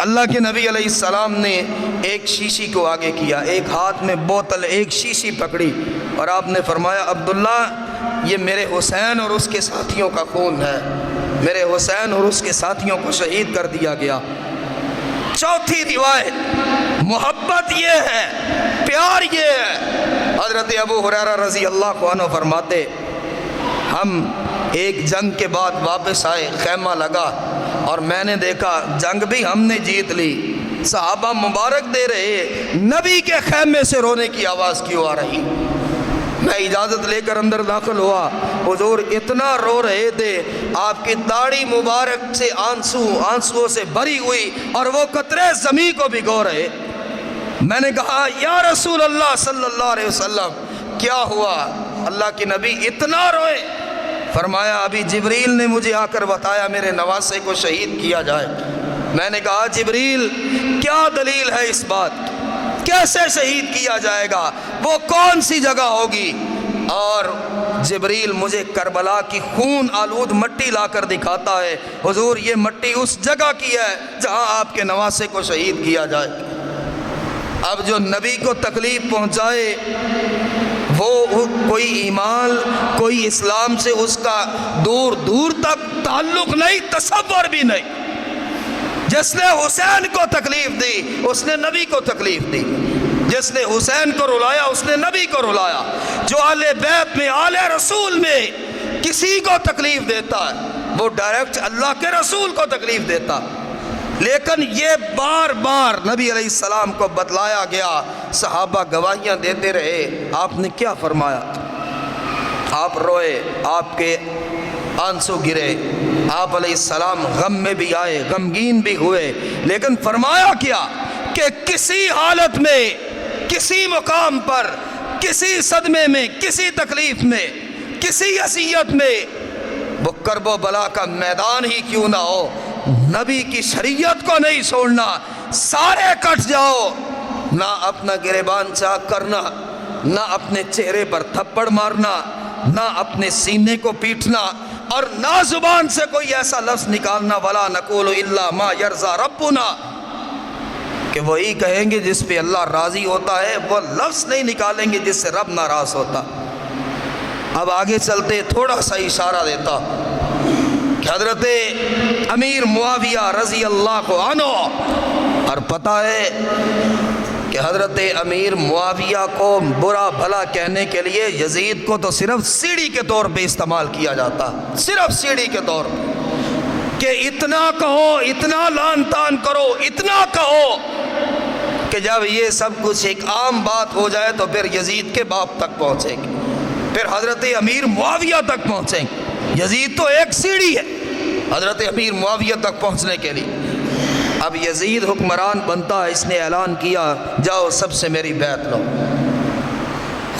اللہ کے نبی علیہ السلام نے ایک شیشی کو آگے کیا، ایک ہاتھ میں بوتل، ایک شیشی پکڑی، اور آپ نے فرمایا عبداللہ یہ میرے حسین اور اس کے ساتھیوں کا خون ہے، میرے حسین اور اس کے ساتھیوں کو شہید کر دیا گیا۔ چوتھی روایت، محبت یہ ہے، پیار یہ ہے۔ حضرت ابو ہریرہ رضی اللہ عنہ فرماتے ہم ایک جنگ کے بعد واپس آئے، خیمہ لگا اور میں نے دیکھا جنگ بھی ہم نے جیت لی، صحابہ مبارک دے رہے، نبی کے خیمے سے رونے کی آواز کیوں آ رہی؟ میں اجازت لے کر اندر داخل ہوا، حضور اتنا رو رہے تھے، آپ کی داڑھی مبارک سے آنسوؤں سے بھری ہوئی اور وہ قطرے زمین کو بھگو رہے۔ میں نے کہا یا رسول اللہ صلی اللہ علیہ وسلم کیا ہوا؟ اللہ کے نبی اتنا روئے؟ فرمایا ابھی جبریل نے مجھے آ کر بتایا میرے نواسے کو شہید کیا جائے۔ میں نے کہا جبریل کیا دلیل ہے اس بات، کیسے شہید کیا جائے گا، وہ کون سی جگہ ہوگی؟ اور جبریل مجھے کربلا کی خون آلود مٹی لا کر دکھاتا ہے، حضور یہ مٹی اس جگہ کی ہے جہاں آپ کے نواسے کو شہید کیا جائے۔ اب جو نبی کو تکلیف پہنچائے وہ کوئی ایمان، کوئی اسلام سے اس کا دور دور تک تعلق نہیں، تصور بھی نہیں۔ جس نے حسین کو تکلیف دی اس نے نبی کو تکلیف دی، جس نے حسین کو رلایا اس نے نبی کو رلایا۔ جو اہل بیت میں، اہل رسول میں کسی کو تکلیف دیتا ہے وہ ڈائریکٹ اللہ کے رسول کو تکلیف دیتا۔ لیکن یہ بار بار نبی علیہ السلام کو بتلایا گیا، صحابہ گواہیاں دیتے رہے۔ آپ نے کیا فرمایا؟ آپ روئے، آپ کے آنسو گرے، آپ علیہ السلام غم میں بھی آئے، غمگین بھی ہوئے، لیکن فرمایا کیا کہ کسی حالت میں، کسی مقام پر، کسی صدمے میں، کسی تکلیف میں، کسی اذیت میں، وہ کرب و بلا کا میدان ہی کیوں نہ ہو، نبی کی شریعت کو نہیں چھوڑنا، سارے کٹ جاؤ، نہ اپنا گریبان چاک کرنا، نہ اپنے چہرے پر تھپڑ مارنا، نہ اپنے سینے کو پیٹنا، اور نہ زبان سے کوئی ایسا لفظ نکالنا وَلَا نَقُولُ إِلَّا مَا يَرْضَى رَبُّنَا، کہ وہی کہیں گے جس پہ اللہ راضی ہوتا ہے، وہ لفظ نہیں نکالیں گے جس سے رب ناراض ہوتا۔ اب آگے چلتے تھوڑا سا اشارہ دیتا کہ حضرت امیر معاویہ رضی اللہ عنہ، اور پتہ ہے کہ حضرت امیر معاویہ کو برا بھلا کہنے کے لیے یزید کو تو صرف سیڑھی کے طور پہ استعمال کیا جاتا، صرف سیڑھی کے طور پہ، کہ اتنا کہو، اتنا لان تان کرو، اتنا کہو کہ جب یہ سب کچھ ایک عام بات ہو جائے تو پھر یزید کے باپ تک پہنچے گی، پھر حضرت امیر معاویہ تک پہنچیں گے۔ یزید تو ایک سیڑھی ہے حضرت امیر معاویہ تک پہنچنے کے لیے۔ اب یزید حکمران بنتا ہے، اس نے اعلان کیا جاؤ سب سے میری بیعت لو،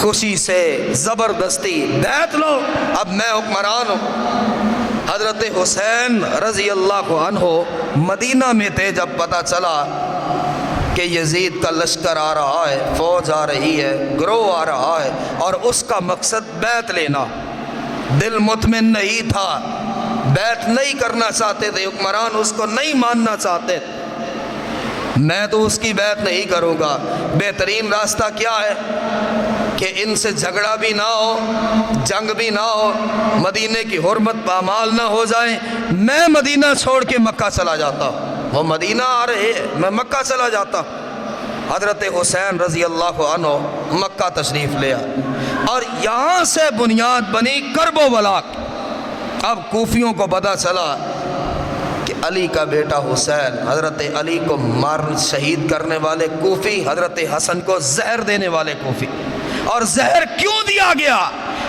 خوشی سے زبردستی بیعت لو، اب میں حکمران ہوں۔ حضرت حسین رضی اللہ عنہ مدینہ میں تھے جب پتہ چلا کہ یزید کا لشکر آ رہا ہے، فوج آ رہی ہے، گروہ آ رہا ہے، اور اس کا مقصد بیعت لینا، دل مطمئن نہیں تھا، بیعت نہیں کرنا چاہتے تھے، حکمران اس کو نہیں ماننا چاہتے۔ میں تو اس کی بیعت نہیں کروں گا، بہترین راستہ کیا ہے کہ ان سے جھگڑا بھی نہ ہو، جنگ بھی نہ ہو، مدینے کی حرمت پامال نہ ہو جائیں، میں مدینہ چھوڑ کے مکہ چلا جاتا ہوں، وہ مدینہ آ رہے ہیں، میں مکہ چلا جاتا ہوں۔ حضرت حسین رضی اللہ عنہ مکہ تشریف لیا، اور یہاں سے بنیاد بنی کرب و بلا۔ اب کوفیوں کو پتہ چلا کہ علی کا بیٹا حسین، حضرت علی کو شہید کرنے والے کوفی، حضرت حسن کو زہر دینے والے کوفی۔ اور زہر کیوں دیا گیا؟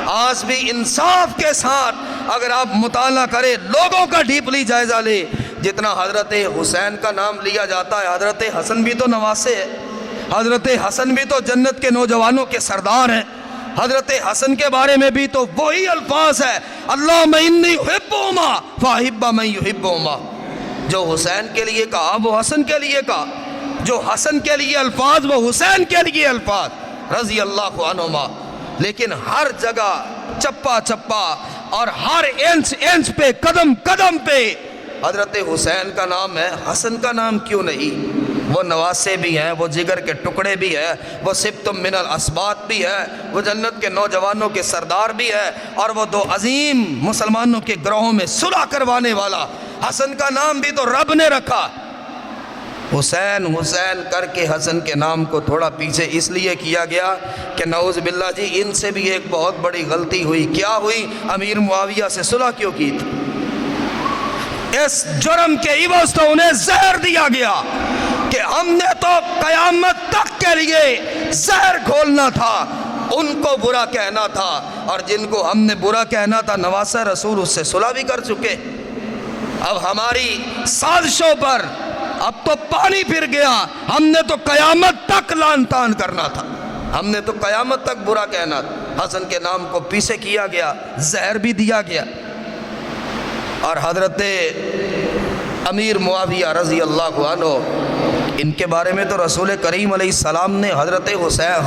آج بھی انصاف کے ساتھ اگر آپ مطالعہ کریں، لوگوں کا ڈیپلی جائزہ لے، جتنا حضرت حسین کا نام لیا جاتا ہے، حضرت حسن بھی تو نواسے ہے، حضرت حسن بھی تو جنت کے نوجوانوں کے سردار ہیں، حضرت حسن کے بارے میں بھی تو وہی الفاظ ہے، اللہم انی احبہما فاحب من یحبہما۔ جو حسین کے لیے کہا وہ حسن کے لیے کہا، جو حسن کے لیے الفاظ وہ حسین کے لیے الفاظ رضی اللہ عنہما۔ لیکن ہر جگہ چپا چپا اور ہر انچ انچ پہ، قدم قدم پہ حضرت حسین کا نام ہے، حسن کا نام کیوں نہیں؟ وہ نواسے بھی ہیں، وہ جگر کے ٹکڑے بھی ہیں، وہ سبت من الاسباط بھی ہے، وہ جنت کے نوجوانوں کے سردار بھی ہے، اور وہ دو عظیم مسلمانوں کے گروہوں میں صلح کروانے والا۔ حسن کا نام بھی تو رب نے رکھا۔ حسین حسین کر کے حسن کے نام کو تھوڑا پیچھے اس لیے کیا گیا کہ نعوذ باللہ جی ان سے بھی ایک بہت بڑی غلطی ہوئی۔ کیا ہوئی؟ امیر معاویہ سے صلح کیوں کی تھی؟ اس جرم کے عوض تو انہیں زہر دیا گیا کہ ہم نے تو قیامت تک کے لیے زہر گھولنا تھا، ان کو برا کہنا تھا، اور جن کو ہم نے برا کہنا تھا نواسہ رسول اس سے صلح بھی کر چکے۔ اب ہماری سازشوں پر اب تو پانی پھر گیا، ہم نے تو قیامت تک لعن طعن کرنا تھا، ہم نے تو قیامت تک برا کہنا تھا۔ حسن کے نام کو پیچھے کیا گیا، زہر بھی دیا گیا، اور حضرت امیر معاویہ رضی اللہ عنہ، ان کے بارے میں تو رسول کریم علیہ السلام نے حضرت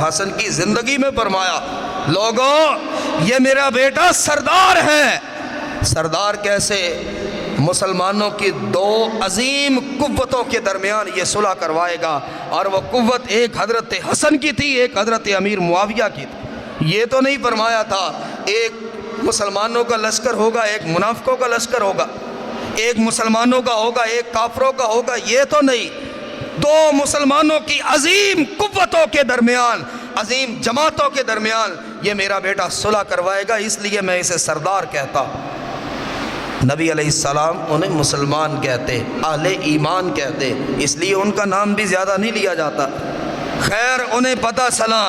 حسن کی زندگی میں فرمایا، لوگوں یہ میرا بیٹا سردار ہے۔ سردار کیسے؟ مسلمانوں کی دو عظیم قوتوں کے درمیان یہ صلح کروائے گا، اور وہ قوت ایک حضرت حسن کی تھی، ایک حضرت امیر معاویہ کی تھی۔ یہ تو نہیں فرمایا تھا ایک مسلمانوں کا لشکر ہوگا، ایک منافقوں کا لشکر ہوگا، ایک مسلمانوں کا ہوگا، ایک کافروں کا ہوگا، یہ تو نہیں۔ دو مسلمانوں کی عظیم قوتوں کے درمیان، عظیم جماعتوں کے درمیان یہ میرا بیٹا صلح کروائے گا، اس لیے میں اسے سردار کہتا ہوں۔ نبی علیہ السلام انہیں مسلمان کہتے، اہل ایمان کہتے، اس لیے ان کا نام بھی زیادہ نہیں لیا جاتا۔ خیر انہیں پتہ چلا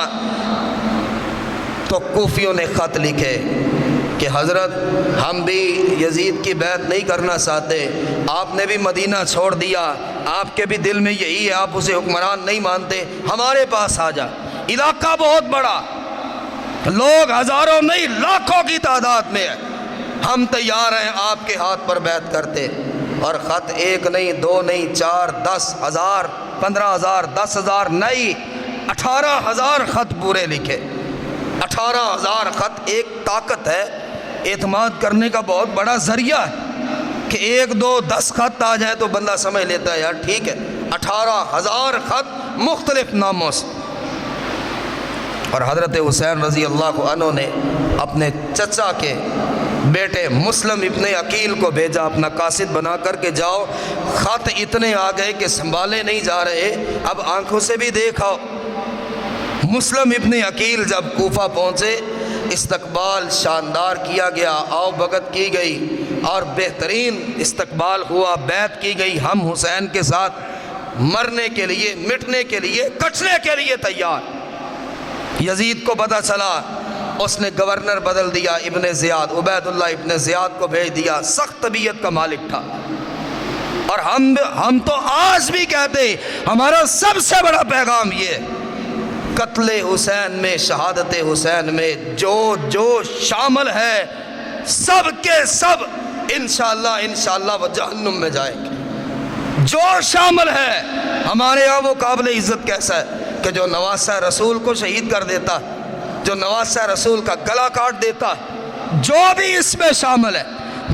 تو کوفیوں نے خط لکھے کہ حضرت ہم بھی یزید کی بیعت نہیں کرنا چاہتے، آپ نے بھی مدینہ چھوڑ دیا، آپ کے بھی دل میں یہی ہے، آپ اسے حکمران نہیں مانتے، ہمارے پاس آ جا۔ علاقہ بہت بڑا، لوگ ہزاروں نہیں لاکھوں کی تعداد میں ہے، ہم تیار ہیں آپ کے ہاتھ پر بیعت کرتے۔ اور خط ایک نہیں، دو نہیں، 4، 10 ہزار، 15 ہزار، 10 ہزار نہیں، 18,000 خط پورے لکھے۔ 18,000 خط ایک طاقت ہے، اعتماد کرنے کا بہت بڑا ذریعہ ہے کہ 1، 2، 10 خط آ جائے تو بندہ سمجھ لیتا ہے یار ٹھیک ہے۔ 18,000 خط مختلف ناموں سے، اور حضرت حسین رضی اللہ عنہ نے اپنے چچا کے بیٹے مسلم ابن عقیل کو بھیجا اپنا قاصد بنا کر کے، جاؤ خط اتنے آ گئے کہ سنبھالے نہیں جا رہے، اب آنکھوں سے بھی دیکھاؤ۔ مسلم ابن عقیل جب کوفہ پہنچے، استقبال شاندار کیا گیا، آؤ بھگت کی گئی، اور بہترین استقبال ہوا، بیعت کی گئی، ہم حسین کے ساتھ مرنے کے لیے، مٹنے کے لیے، کٹنے کے لیے تیار۔ یزید کو پتہ چلا، اس نے گورنر بدل دیا، ابن زیاد، عبید اللہ ابن زیاد کو بھیج دیا، سخت طبیعت کا مالک تھا۔ اور ہم تو آج بھی کہتے ہمارا سب سے بڑا پیغام یہ، قتل حسین میں، شہادت حسین میں جو شامل ہے، سب کے سب انشاءاللہ وہ جہنم میں جائیں گے۔ جو شامل ہے، ہمارے یہاں وہ قابل عزت کیسا ہے کہ جو نواسہ رسول کو شہید کر دیتا، جو نواسہ رسول کا گلا کاٹ دیتا، جو بھی اس میں شامل ہے،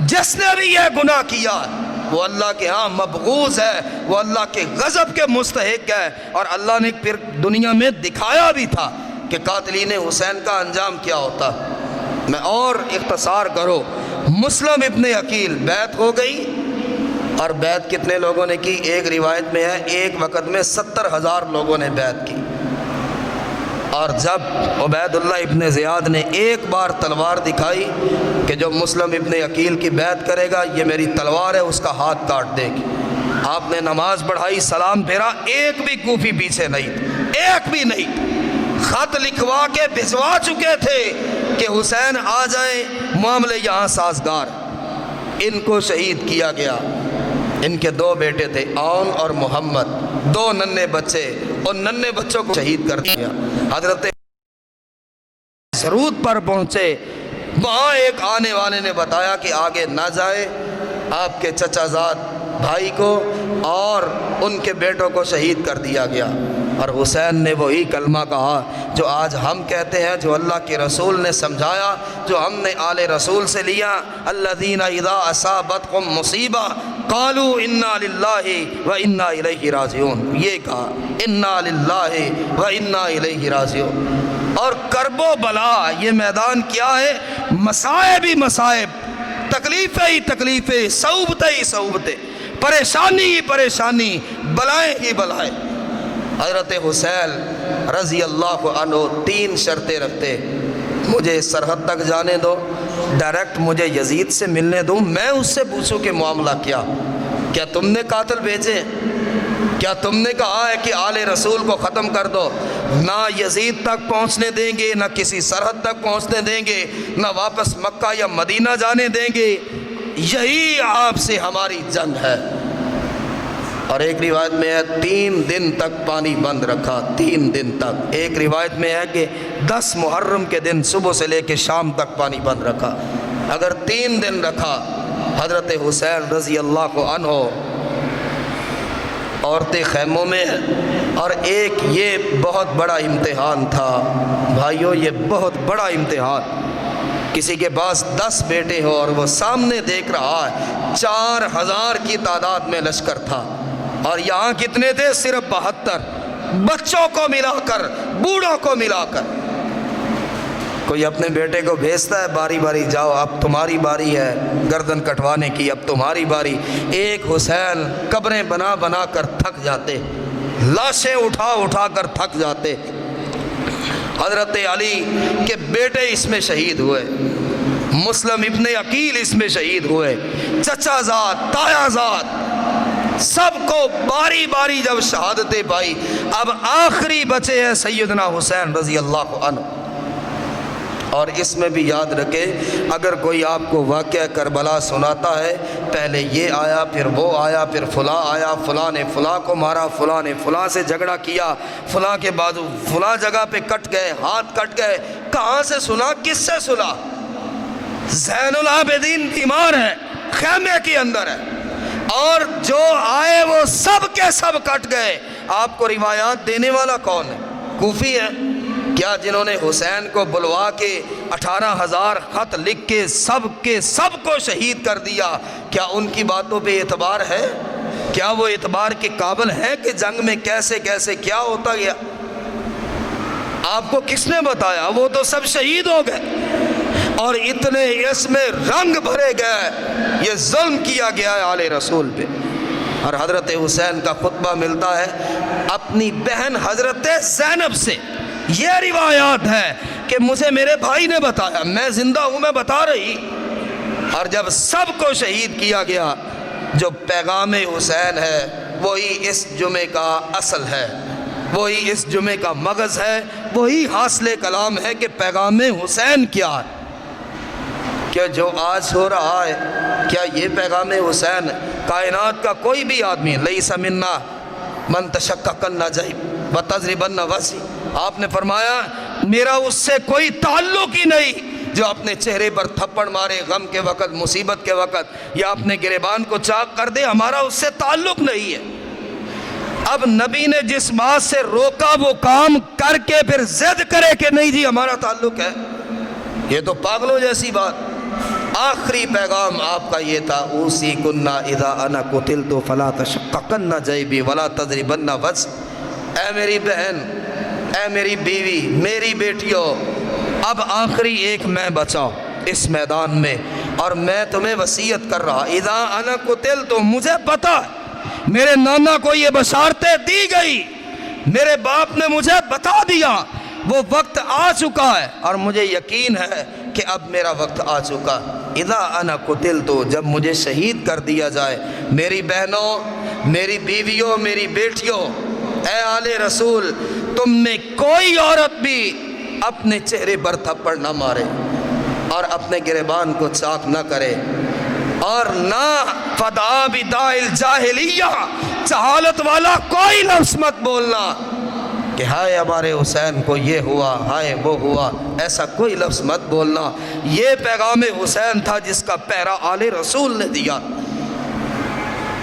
جس نے بھی یہ گناہ کیا وہ اللہ کے ہاں مبغوض ہے، وہ اللہ کے غضب کے مستحق ہے، اور اللہ نے پھر دنیا میں دکھایا بھی تھا کہ قاتلین حسین کا انجام کیا ہوتا۔ میں اور اختصار کرو، مسلم ابن عقیل بیعت ہو گئی، اور بیعت کتنے لوگوں نے کی؟ ایک روایت میں ہے ایک وقت میں 70,000 لوگوں نے بیعت کی۔ اور جب عبید اللہ ابن زیاد نے ایک بار تلوار دکھائی کہ جو مسلم ابن عقیل کی بیعت کرے گا یہ میری تلوار ہے، اس کا ہاتھ کاٹ دے گی، آپ نے نماز پڑھائی، سلام پھیرا، ایک بھی کوفی پیچھے نہیں، ایک بھی نہیں۔ خط لکھوا کے بھجوا چکے تھے کہ حسین آ جائیں، معاملے یہاں سازگار۔ ان کو شہید کیا گیا۔ ان کے 2 بیٹے تھے، عون اور محمد، 2 ننھے بچے، اور ننھے بچوں کو شہید کر دیا۔ حضرت سرود پر پہنچے، وہاں ایک آنے والے نے بتایا کہ آگے نہ جائے، آپ کے چچا زاد بھائی کو اور ان کے بیٹوں کو شہید کر دیا گیا۔ اور حسین نے وہی کلمہ کہا جو آج ہم کہتے ہیں، جو اللہ کے رسول نے سمجھایا، جو ہم نے آل رسول سے لیا، الذین اذا اصابتہم مصیبہ قالوا انا للہ و انا الیہ راجعون، یہ کہا انا للہ و انا الیہ راجعون۔ اور کرب و بلا یہ میدان کیا ہے؟ مصائب ہی مصائب، تکلیفیں ہی تکلیفیں، صعوبتیں ہی صعوبتیں، پریشانی ہی پریشانی، بلائیں ہی بلائیں۔ حضرت حسین رضی اللہ عنہ 3 شرطیں رکھتے، مجھے سرحد تک جانے دو، ڈائریکٹ مجھے یزید سے ملنے دو، میں اس سے پوچھوں کہ معاملہ کیا تم نے قاتل بھیجے؟ کیا تم نے کہا ہے کہ آل رسول کو ختم کر دو؟ نہ یزید تک پہنچنے دیں گے، نہ کسی سرحد تک پہنچنے دیں گے، نہ واپس مکہ یا مدینہ جانے دیں گے، یہی آپ سے ہماری جنگ ہے۔ اور ایک روایت میں ہے 3 دن تک پانی بند رکھا، 3 دن تک۔ ایک روایت میں ہے کہ 10 محرم کے دن صبح سے لے کے شام تک پانی بند رکھا۔ اگر 3 دن رکھا، حضرت حسین رضی اللہ عنہ عورتیں خیموں میں ہیں، اور ایک یہ بہت بڑا امتحان تھا بھائیو، یہ بہت بڑا امتحان۔ کسی کے پاس 10 بیٹے ہو اور وہ سامنے دیکھ رہا ہے 4000 کی تعداد میں لشکر تھا، اور یہاں کتنے تھے؟ صرف 72، بچوں کو ملا کر، بوڑھوں کو ملا کر۔ کوئی اپنے بیٹے کو بھیجتا ہے باری باری جاؤ اب تمہاری باری ہے گردن کٹوانے کی، اب تمہاری باری۔ ایک حسین قبریں بنا بنا کر تھک جاتے، لاشیں اٹھا اٹھا کر تھک جاتے۔ حضرت علی کے بیٹے اس میں شہید ہوئے، مسلم ابن عقیل اس میں شہید ہوئے، چچا زاد، تایا زاد، سب کو باری باری جب شہادتیں پائی، اب آخری بچے ہیں سیدنا حسین رضی اللہ عنہ۔ اور اس میں بھی یاد رکھے، اگر کوئی آپ کو واقعہ کربلا سناتا ہے، پہلے یہ آیا، پھر وہ آیا، پھر فلاں آیا، فلاں نے فلاں کو مارا، فلاں نے فلاں سے جھگڑا کیا، فلاں کے بازو فلاں جگہ پہ کٹ گئے، ہاتھ کٹ گئے، کہاں سے سنا، کس سے سنا؟ زین العابدین بیمار ہے، خیمے کے اندر ہے، اور جو آئے وہ سب کے سب کٹ گئے۔ آپ کو روایات دینے والا کون ہے؟ کوفی ہے کیا؟ جنہوں نے حسین کو بلوا کے 18000 خط لکھ کے سب کو شہید کر دیا، کیا ان کی باتوں پہ اعتبار ہے؟ کیا وہ اعتبار کے قابل ہے کہ جنگ میں کیسے کیسے کیا ہوتا گیا؟ آپ کو کس نے بتایا؟ وہ تو سب شہید ہو گئے، اور اتنے اس میں رنگ بھرے گئے، یہ ظلم کیا گیا ہے آل رسول پہ۔ اور حضرت حسین کا خطبہ ملتا ہے اپنی بہن حضرت زینب سے، یہ روایات ہے کہ مجھے میرے بھائی نے بتایا، میں زندہ ہوں، میں بتا رہی۔ اور جب سب کو شہید کیا گیا، جو پیغام حسین ہے وہی اس جمعے کا اصل ہے، وہی اس جمعے کا مغز ہے، وہی حاصل کلام ہے کہ پیغام حسین کیا ہے۔ کہ جو آج ہو رہا ہے، کیا یہ پیغام حسین؟ کائنات کا کوئی بھی آدمی، لیس منا من تشقق النجیب وتضرب النوسی، آپ نے فرمایا میرا اس سے کوئی تعلق ہی نہیں جو اپنے چہرے پر تھپڑ مارے غم کے وقت، مصیبت کے وقت، یا اپنے گریبان کو چاک کر دے، ہمارا اس سے تعلق نہیں ہے۔ اب نبی نے جس بات سے روکا وہ کام کر کے پھر ضد کرے کہ نہیں جی ہمارا تعلق ہے، یہ تو پاگلوں جیسی بات۔ آخری پیغام آپ کا یہ تھا، اوصیکن اذا انا قتلت فلا تشققن جیبی ولا تضربن وجهی، اے میری بہن، اے میری بیوی، میری بیٹیوں، اب آخری ایک میں بچا اس میدان میں، اور میں تمہیں وصیت کر رہا، اذا انا قتلت، مجھے پتا میرے نانا کو یہ بشارتیں دی گئی، میرے باپ نے مجھے بتا دیا، وہ وقت آ چکا ہے، اور مجھے یقین ہے کہ اب میرا وقت آ چکا۔ اذا انا قتلت، جب مجھے شہید کر دیا جائے، میری بہنوں، میری بیویوں، میری بیٹیوں، اے آل رسول، تم میں کوئی عورت بھی اپنے چہرے پر تھپڑ نہ مارے اور اپنے گریبان کو چاک نہ کرے، اور نہ فداء بداء الجاہلیہ، جہالت والا کوئی لفظ مت بولنا کہ ہائے ہمارے حسین کو یہ ہوا، ہائے وہ ہوا، ایسا کوئی لفظ مت بولنا۔ یہ پیغام حسین تھا جس کا پہرا آل رسول نے دیا۔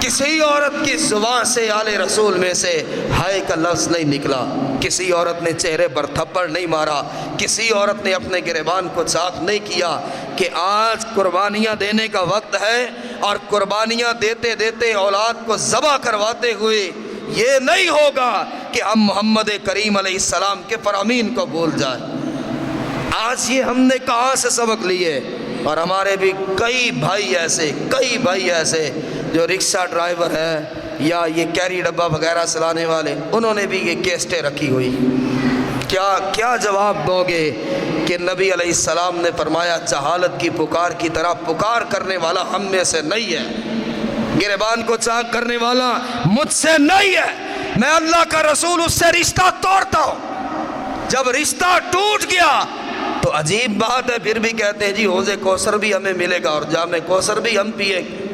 کسی عورت کی زبان سے آل رسول میں سے ہائے کا لفظ نہیں نکلا، کسی عورت نے چہرے پر تھپڑ نہیں مارا، کسی عورت نے اپنے گریبان کو چاک نہیں کیا کہ آج قربانیاں دینے کا وقت ہے اور قربانیاں دیتے دیتے اولاد کو ذبح کرواتے ہوئے یہ نہیں ہوگا کہ ہم محمد کریم علیہ السلام کے فرامین کو بھول جائیں۔ آج یہ ہم نے کہاں سے سبق لیے؟ اور ہمارے بھی کئی بھائی ایسے جو رکشہ ڈرائیور ہیں یا یہ کیری ڈبہ وغیرہ چلانے والے، انہوں نے بھی یہ کیسٹیں رکھی ہوئی۔ کیا جواب دو گے کہ نبی علیہ السلام نے فرمایا جہالت کی پکار کی طرح پکار کرنے والا ہم میں سے نہیں ہے، گریبان کو چاک کرنے والا مجھ سے نہیں ہے، میں اللہ کا رسول اس سے رشتہ توڑتا ہوں۔ جب رشتہ ٹوٹ گیا تو عجیب بات ہے، پھر بھی کہتے ہیں جی حوض کوثر بھی ہمیں ملے گا اور جام کوثر بھی ہم پیے گے۔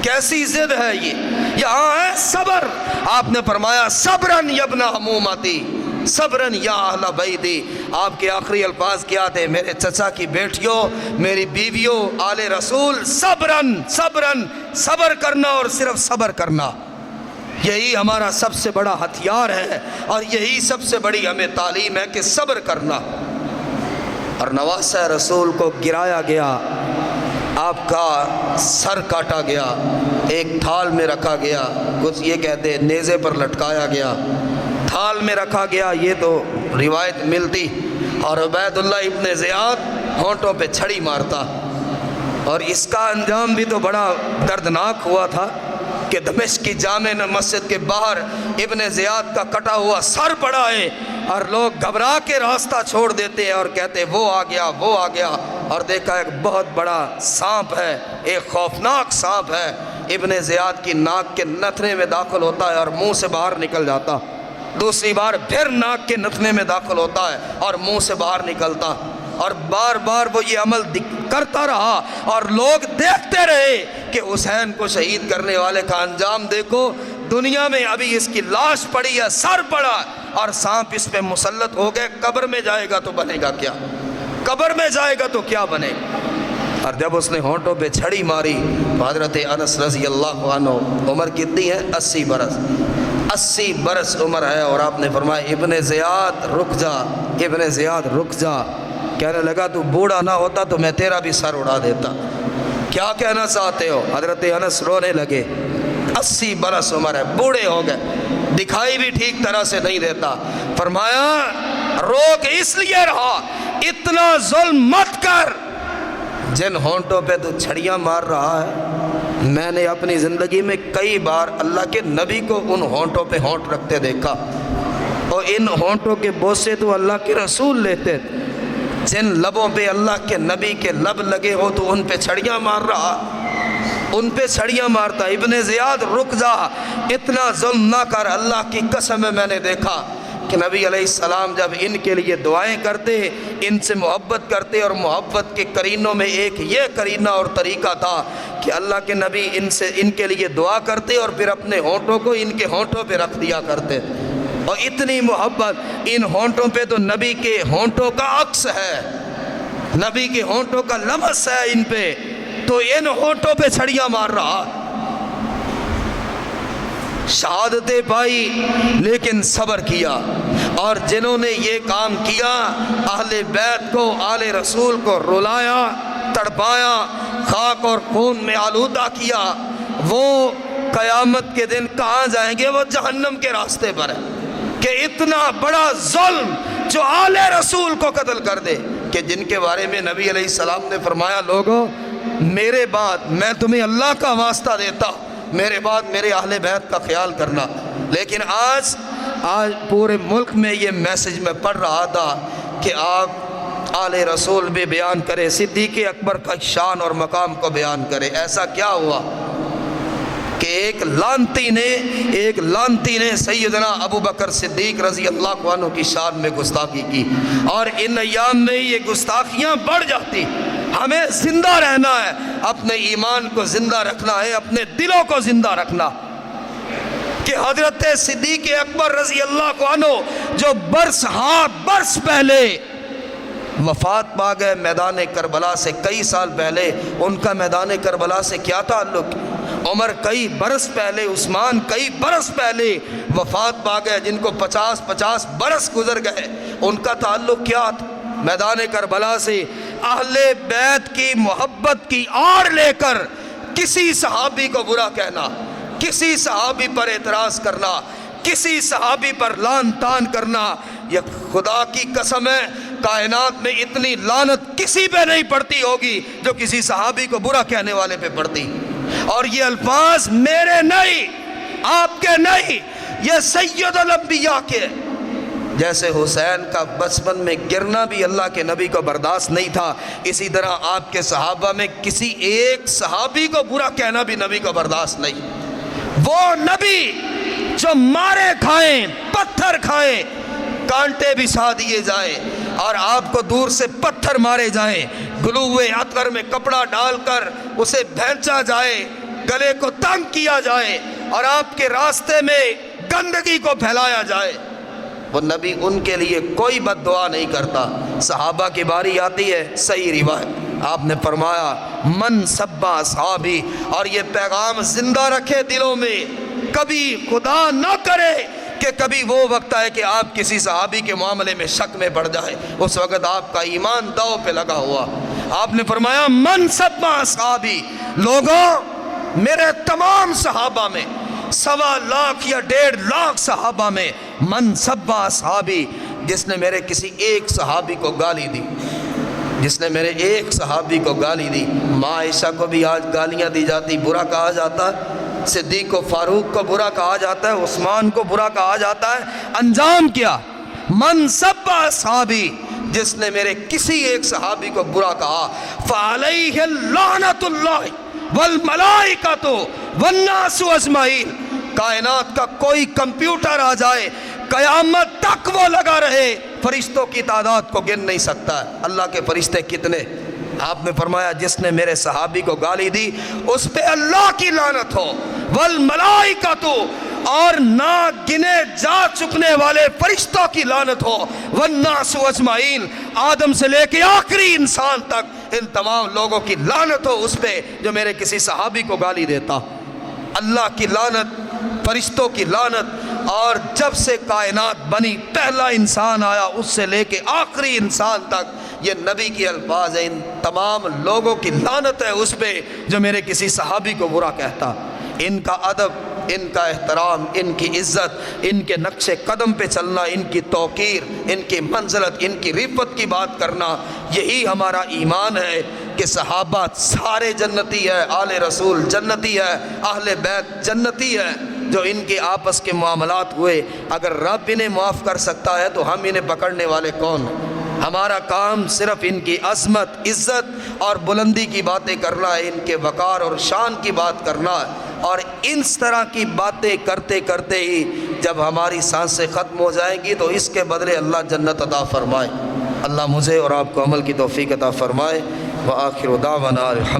کیسی ضد ہے یہ؟ یہاں ہے صبر۔ آپ نے فرمایا صبرن یبن عمومتی، صبرن یا اہل بیتی۔ آپ کے آخری الفاظ کیا تھے؟ میرے چچا کی بیٹیوں، میری بیویوں، آل رسول، صبرن صبرن، صبر کرنا اور صرف صبر کرنا، یہی ہمارا سب سے بڑا ہتھیار ہے اور یہی سب سے بڑی ہمیں تعلیم ہے کہ صبر کرنا۔ اور نواسہ رسول کو گرایا گیا، آپ کا سر کاٹا گیا، ایک تھال میں رکھا گیا، کچھ یہ کہتے ہیں نیزے پر لٹکایا گیا، تھال میں رکھا گیا، یہ تو روایت ملتی۔ اور عبید اللہ ابن زیاد ہونٹوں پہ چھڑی مارتا، اور اس کا انجام بھی تو بڑا دردناک ہوا تھا کہ دمشق کی جامع مسجد کے باہر ابن زیاد کا کٹا ہوا سر پڑا ہے اور لوگ گھبرا کے راستہ چھوڑ دیتے ہیں اور کہتے ہیں وہ آ گیا، اور دیکھا ایک بہت بڑا سانپ ہے، ایک خوفناک سانپ ہے، ابن زیاد کی ناک کے نتنے میں داخل ہوتا ہے اور منہ سے باہر نکل جاتا، دوسری بار پھر ناک کے نتنے میں داخل ہوتا ہے اور منہ سے باہر نکلتا، اور بار بار وہ یہ عمل کرتا رہا اور لوگ دیکھتے رہے کہ حسین کو شہید کرنے والے کا انجام دیکھو، دنیا میں ابھی اس کی لاش پڑی ہے، سر پڑا اور سانپ اس پہ مسلط ہو گئے، قبر میں جائے گا تو بنے گا کیا؟ قبر میں جائے گا تو کیا بنے گا؟ اور جب اس نے ہونٹوں پہ چھڑی ماری تو حضرت انس رضی اللہ عنہ، عمر کتنی ہے؟ 80 برس، 80 برس عمر ہے، اور آپ نے فرمایا ابن زیاد رک جا، ابن زیاد رک جا۔ کہنے لگا تو بوڑھا نہ ہوتا تو میں تیرا بھی سر اڑا دیتا، کیا کہنا چاہتے ہو؟ حضرت انس رونے لگے، 80 برس عمر ہے، بوڑھے ہو گئے، دکھائی بھی ٹھیک طرح سے نہیں دیتا۔ فرمایا روک اس لیے رہا، اتنا ظلم مت کر، جن ہونٹوں پہ تو چھڑیاں مار رہا ہے، میں نے اپنی زندگی میں کئی بار اللہ کے نبی کو ان ہونٹوں پہ ہونٹ رکھتے دیکھا، اور ان ہونٹوں کے بوسے تو اللہ کے رسول لیتے تھے، جن لبوں پہ اللہ کے نبی کے لب لگے ہو تو ان پہ چھڑیاں مار رہا، ان پہ چھڑیاں مارتا۔ ابن زیاد رک جا، اتنا ظلم نہ کر، اللہ کی قسم ہے میں نے دیکھا کہ نبی علیہ السلام جب ان کے لیے دعائیں کرتے، ان سے محبت کرتے، اور محبت کے کرینوں میں ایک یہ کرینہ اور طریقہ تھا کہ اللہ کے نبی ان کے لیے دعا کرتے اور پھر اپنے ہونٹوں کو ان کے ہونٹوں پہ رکھ دیا کرتے، اور اتنی محبت ان ہونٹوں پہ تو نبی کے ہونٹوں کا عکس ہے، نبی کے ہونٹوں کا لمس ہے ان پہ، تو ان ہونٹوں پہ چھڑیاں مار رہا، شہادتیں پائی لیکن صبر کیا۔ اور جنہوں نے یہ کام کیا، اہل بیت کو، آل رسول کو رلایا، تڑپایا، خاک اور خون میں آلودہ کیا، وہ قیامت کے دن کہاں جائیں گے؟ وہ جہنم کے راستے پر ہے۔ کہ اتنا بڑا ظلم جو آل رسول کو قتل کر دے، کہ جن کے بارے میں نبی علیہ السلام نے فرمایا لوگوں میرے بعد میں تمہیں اللہ کا واسطہ دیتا ہوں، میرے بعد میرے اہل بیت کا خیال کرنا۔ لیکن آج پورے ملک میں یہ میسج میں پڑھ رہا تھا کہ آپ آل رسول بھی بیان کرے، صدیق اکبر کا شان اور مقام کو بیان کرے۔ ایسا کیا ہوا کہ ایک لانتی نے سیدنا ابو بکر صدیق رضی اللہ عنہ کی شان میں گستاخی کی، اور ان ایام میں یہ گستاخیاں بڑھ جاتی۔ ہمیں زندہ رہنا ہے، اپنے ایمان کو زندہ رکھنا ہے، اپنے دلوں کو زندہ رکھنا، کہ حضرت صدیق اکبر رضی اللہ عنہ جو برس پہلے وفات پا گئے میدان کربلا سے، کئی سال پہلے ان کا میدان کربلا سے کیا تعلق؟ عمر کئی برس پہلے، عثمان کئی برس پہلے وفات پا گئے، جن کو 50 برس گزر گئے، ان کا تعلق کیا تھا؟ میدان کربلا سے اہل بیت کی محبت کی آڑ لے کر کسی صحابی کو برا کہنا، کسی صحابی پر اعتراض کرنا، کسی صحابی پر لعن طعن کرنا، یہ خدا کی قسم ہے کائنات میں اتنی لعنت کسی پہ نہیں پڑتی ہوگی جو کسی صحابی کو برا کہنے والے پہ پڑتی۔ اور یہ الفاظ میرے نہیں، آپ کے نہیں، یہ سید الانبیاء کے۔ جیسے حسین کا بچپن میں گرنا بھی اللہ کے نبی کو برداشت نہیں تھا، اسی طرح آپ کے صحابہ میں کسی ایک صحابی کو برا کہنا بھی نبی کو برداشت نہیں۔ وہ نبی جو مارے کھائیں، پتھر کھائیں، کانٹے بچھا دیے جائیں اور آپ کو دور سے پتھر مارے جائیں، گلوئے عطر میں کپڑا ڈال کر اسے بھینچا جائے، گلے کو تنگ کیا جائے اور آپ کے راستے میں گندگی کو پھیلایا جائے، وہ نبی ان کے لیے کوئی بد دعا نہیں کرتا۔ صحابہ کی باری آتی ہے، صحیح روایت آپ نے فرمایا من سب اصحابی، اور یہ پیغام زندہ رکھے دلوں میں، کبھی خدا نہ کرے کہ کبھی وہ وقت آئے کہ آپ کسی صحابی کے معاملے میں شک میں پڑ جائے، اس وقت آپ کا ایمان داؤ پہ لگا ہوا۔ آپ نے فرمایا من سب اصحابی، لوگوں میرے تمام صحابہ میں، 1.25 لاکھ یا 1.5 لاکھ صحابہ میں، من سب اصحابی، جس نے میرے کسی ایک صحابی کو گالی دی، جس نے میرے ایک صحابی کو گالی دی۔ ماں عائشہ کو بھی آج گالیاں دی جاتی، برا کہا جاتا ہے، صدیق و فاروق کو برا کہا جاتا ہے، عثمان کو برا کہا جاتا ہے، انجام کیا؟ من سب اصحابی، جس نے میرے کسی ایک صحابی کو برا کہا، فعلیہ لعنت اللہ والملائکۃ والناس اجمعین، کائنات کا کوئی کمپیوٹر آ جائے، قیامت تک وہ لگا رہے، فرشتوں کی تعداد کو گن نہیں سکتا ہے، اللہ کے فرشتے کتنے۔ آپ نے فرمایا جس نے میرے صحابی کو گالی دی اس پہ اللہ کی لعنت ہو، والملائکۃ، اور نہ گنے جا چکنے والے فرشتوں کی لعنت ہو، والناس اجمعین، آدم سے لے کے آخری انسان تک ان تمام لوگوں کی لعنت ہو اس پہ جو میرے کسی صحابی کو گالی دیتا۔ اللہ کی لعنت، فرشتوں کی لعنت، اور جب سے کائنات بنی پہلا انسان آیا اس سے لے کے آخری انسان تک یہ نبی کی الفاظ ہیں، ان تمام لوگوں کی لعنت ہے اس پہ جو میرے کسی صحابی کو برا کہتا۔ ان کا ادب، ان کا احترام، ان کی عزت، ان کے نقش قدم پہ چلنا، ان کی توقیر، ان کی منزلت، ان کی رفعت کی بات کرنا، یہی ہمارا ایمان ہے کہ صحابہ سارے جنتی ہے، آل رسول جنتی ہے، اہل بیت جنتی ہے۔ جو ان کے آپس کے معاملات ہوئے اگر رب انہیں معاف کر سکتا ہے تو ہم انہیں پکڑنے والے کون ہیں؟ ہمارا کام صرف ان کی عظمت، عزت اور بلندی کی باتیں کرنا ہے، ان کے وقار اور شان کی بات کرنا ہے، اور اس طرح کی باتیں کرتے کرتے ہی جب ہماری سانسیں ختم ہو جائیں گی تو اس کے بدلے اللہ جنت عطا فرمائے۔ اللہ مجھے اور آپ کو عمل کی توفیق عطا فرمائے۔ وآخر دعوانا الحمد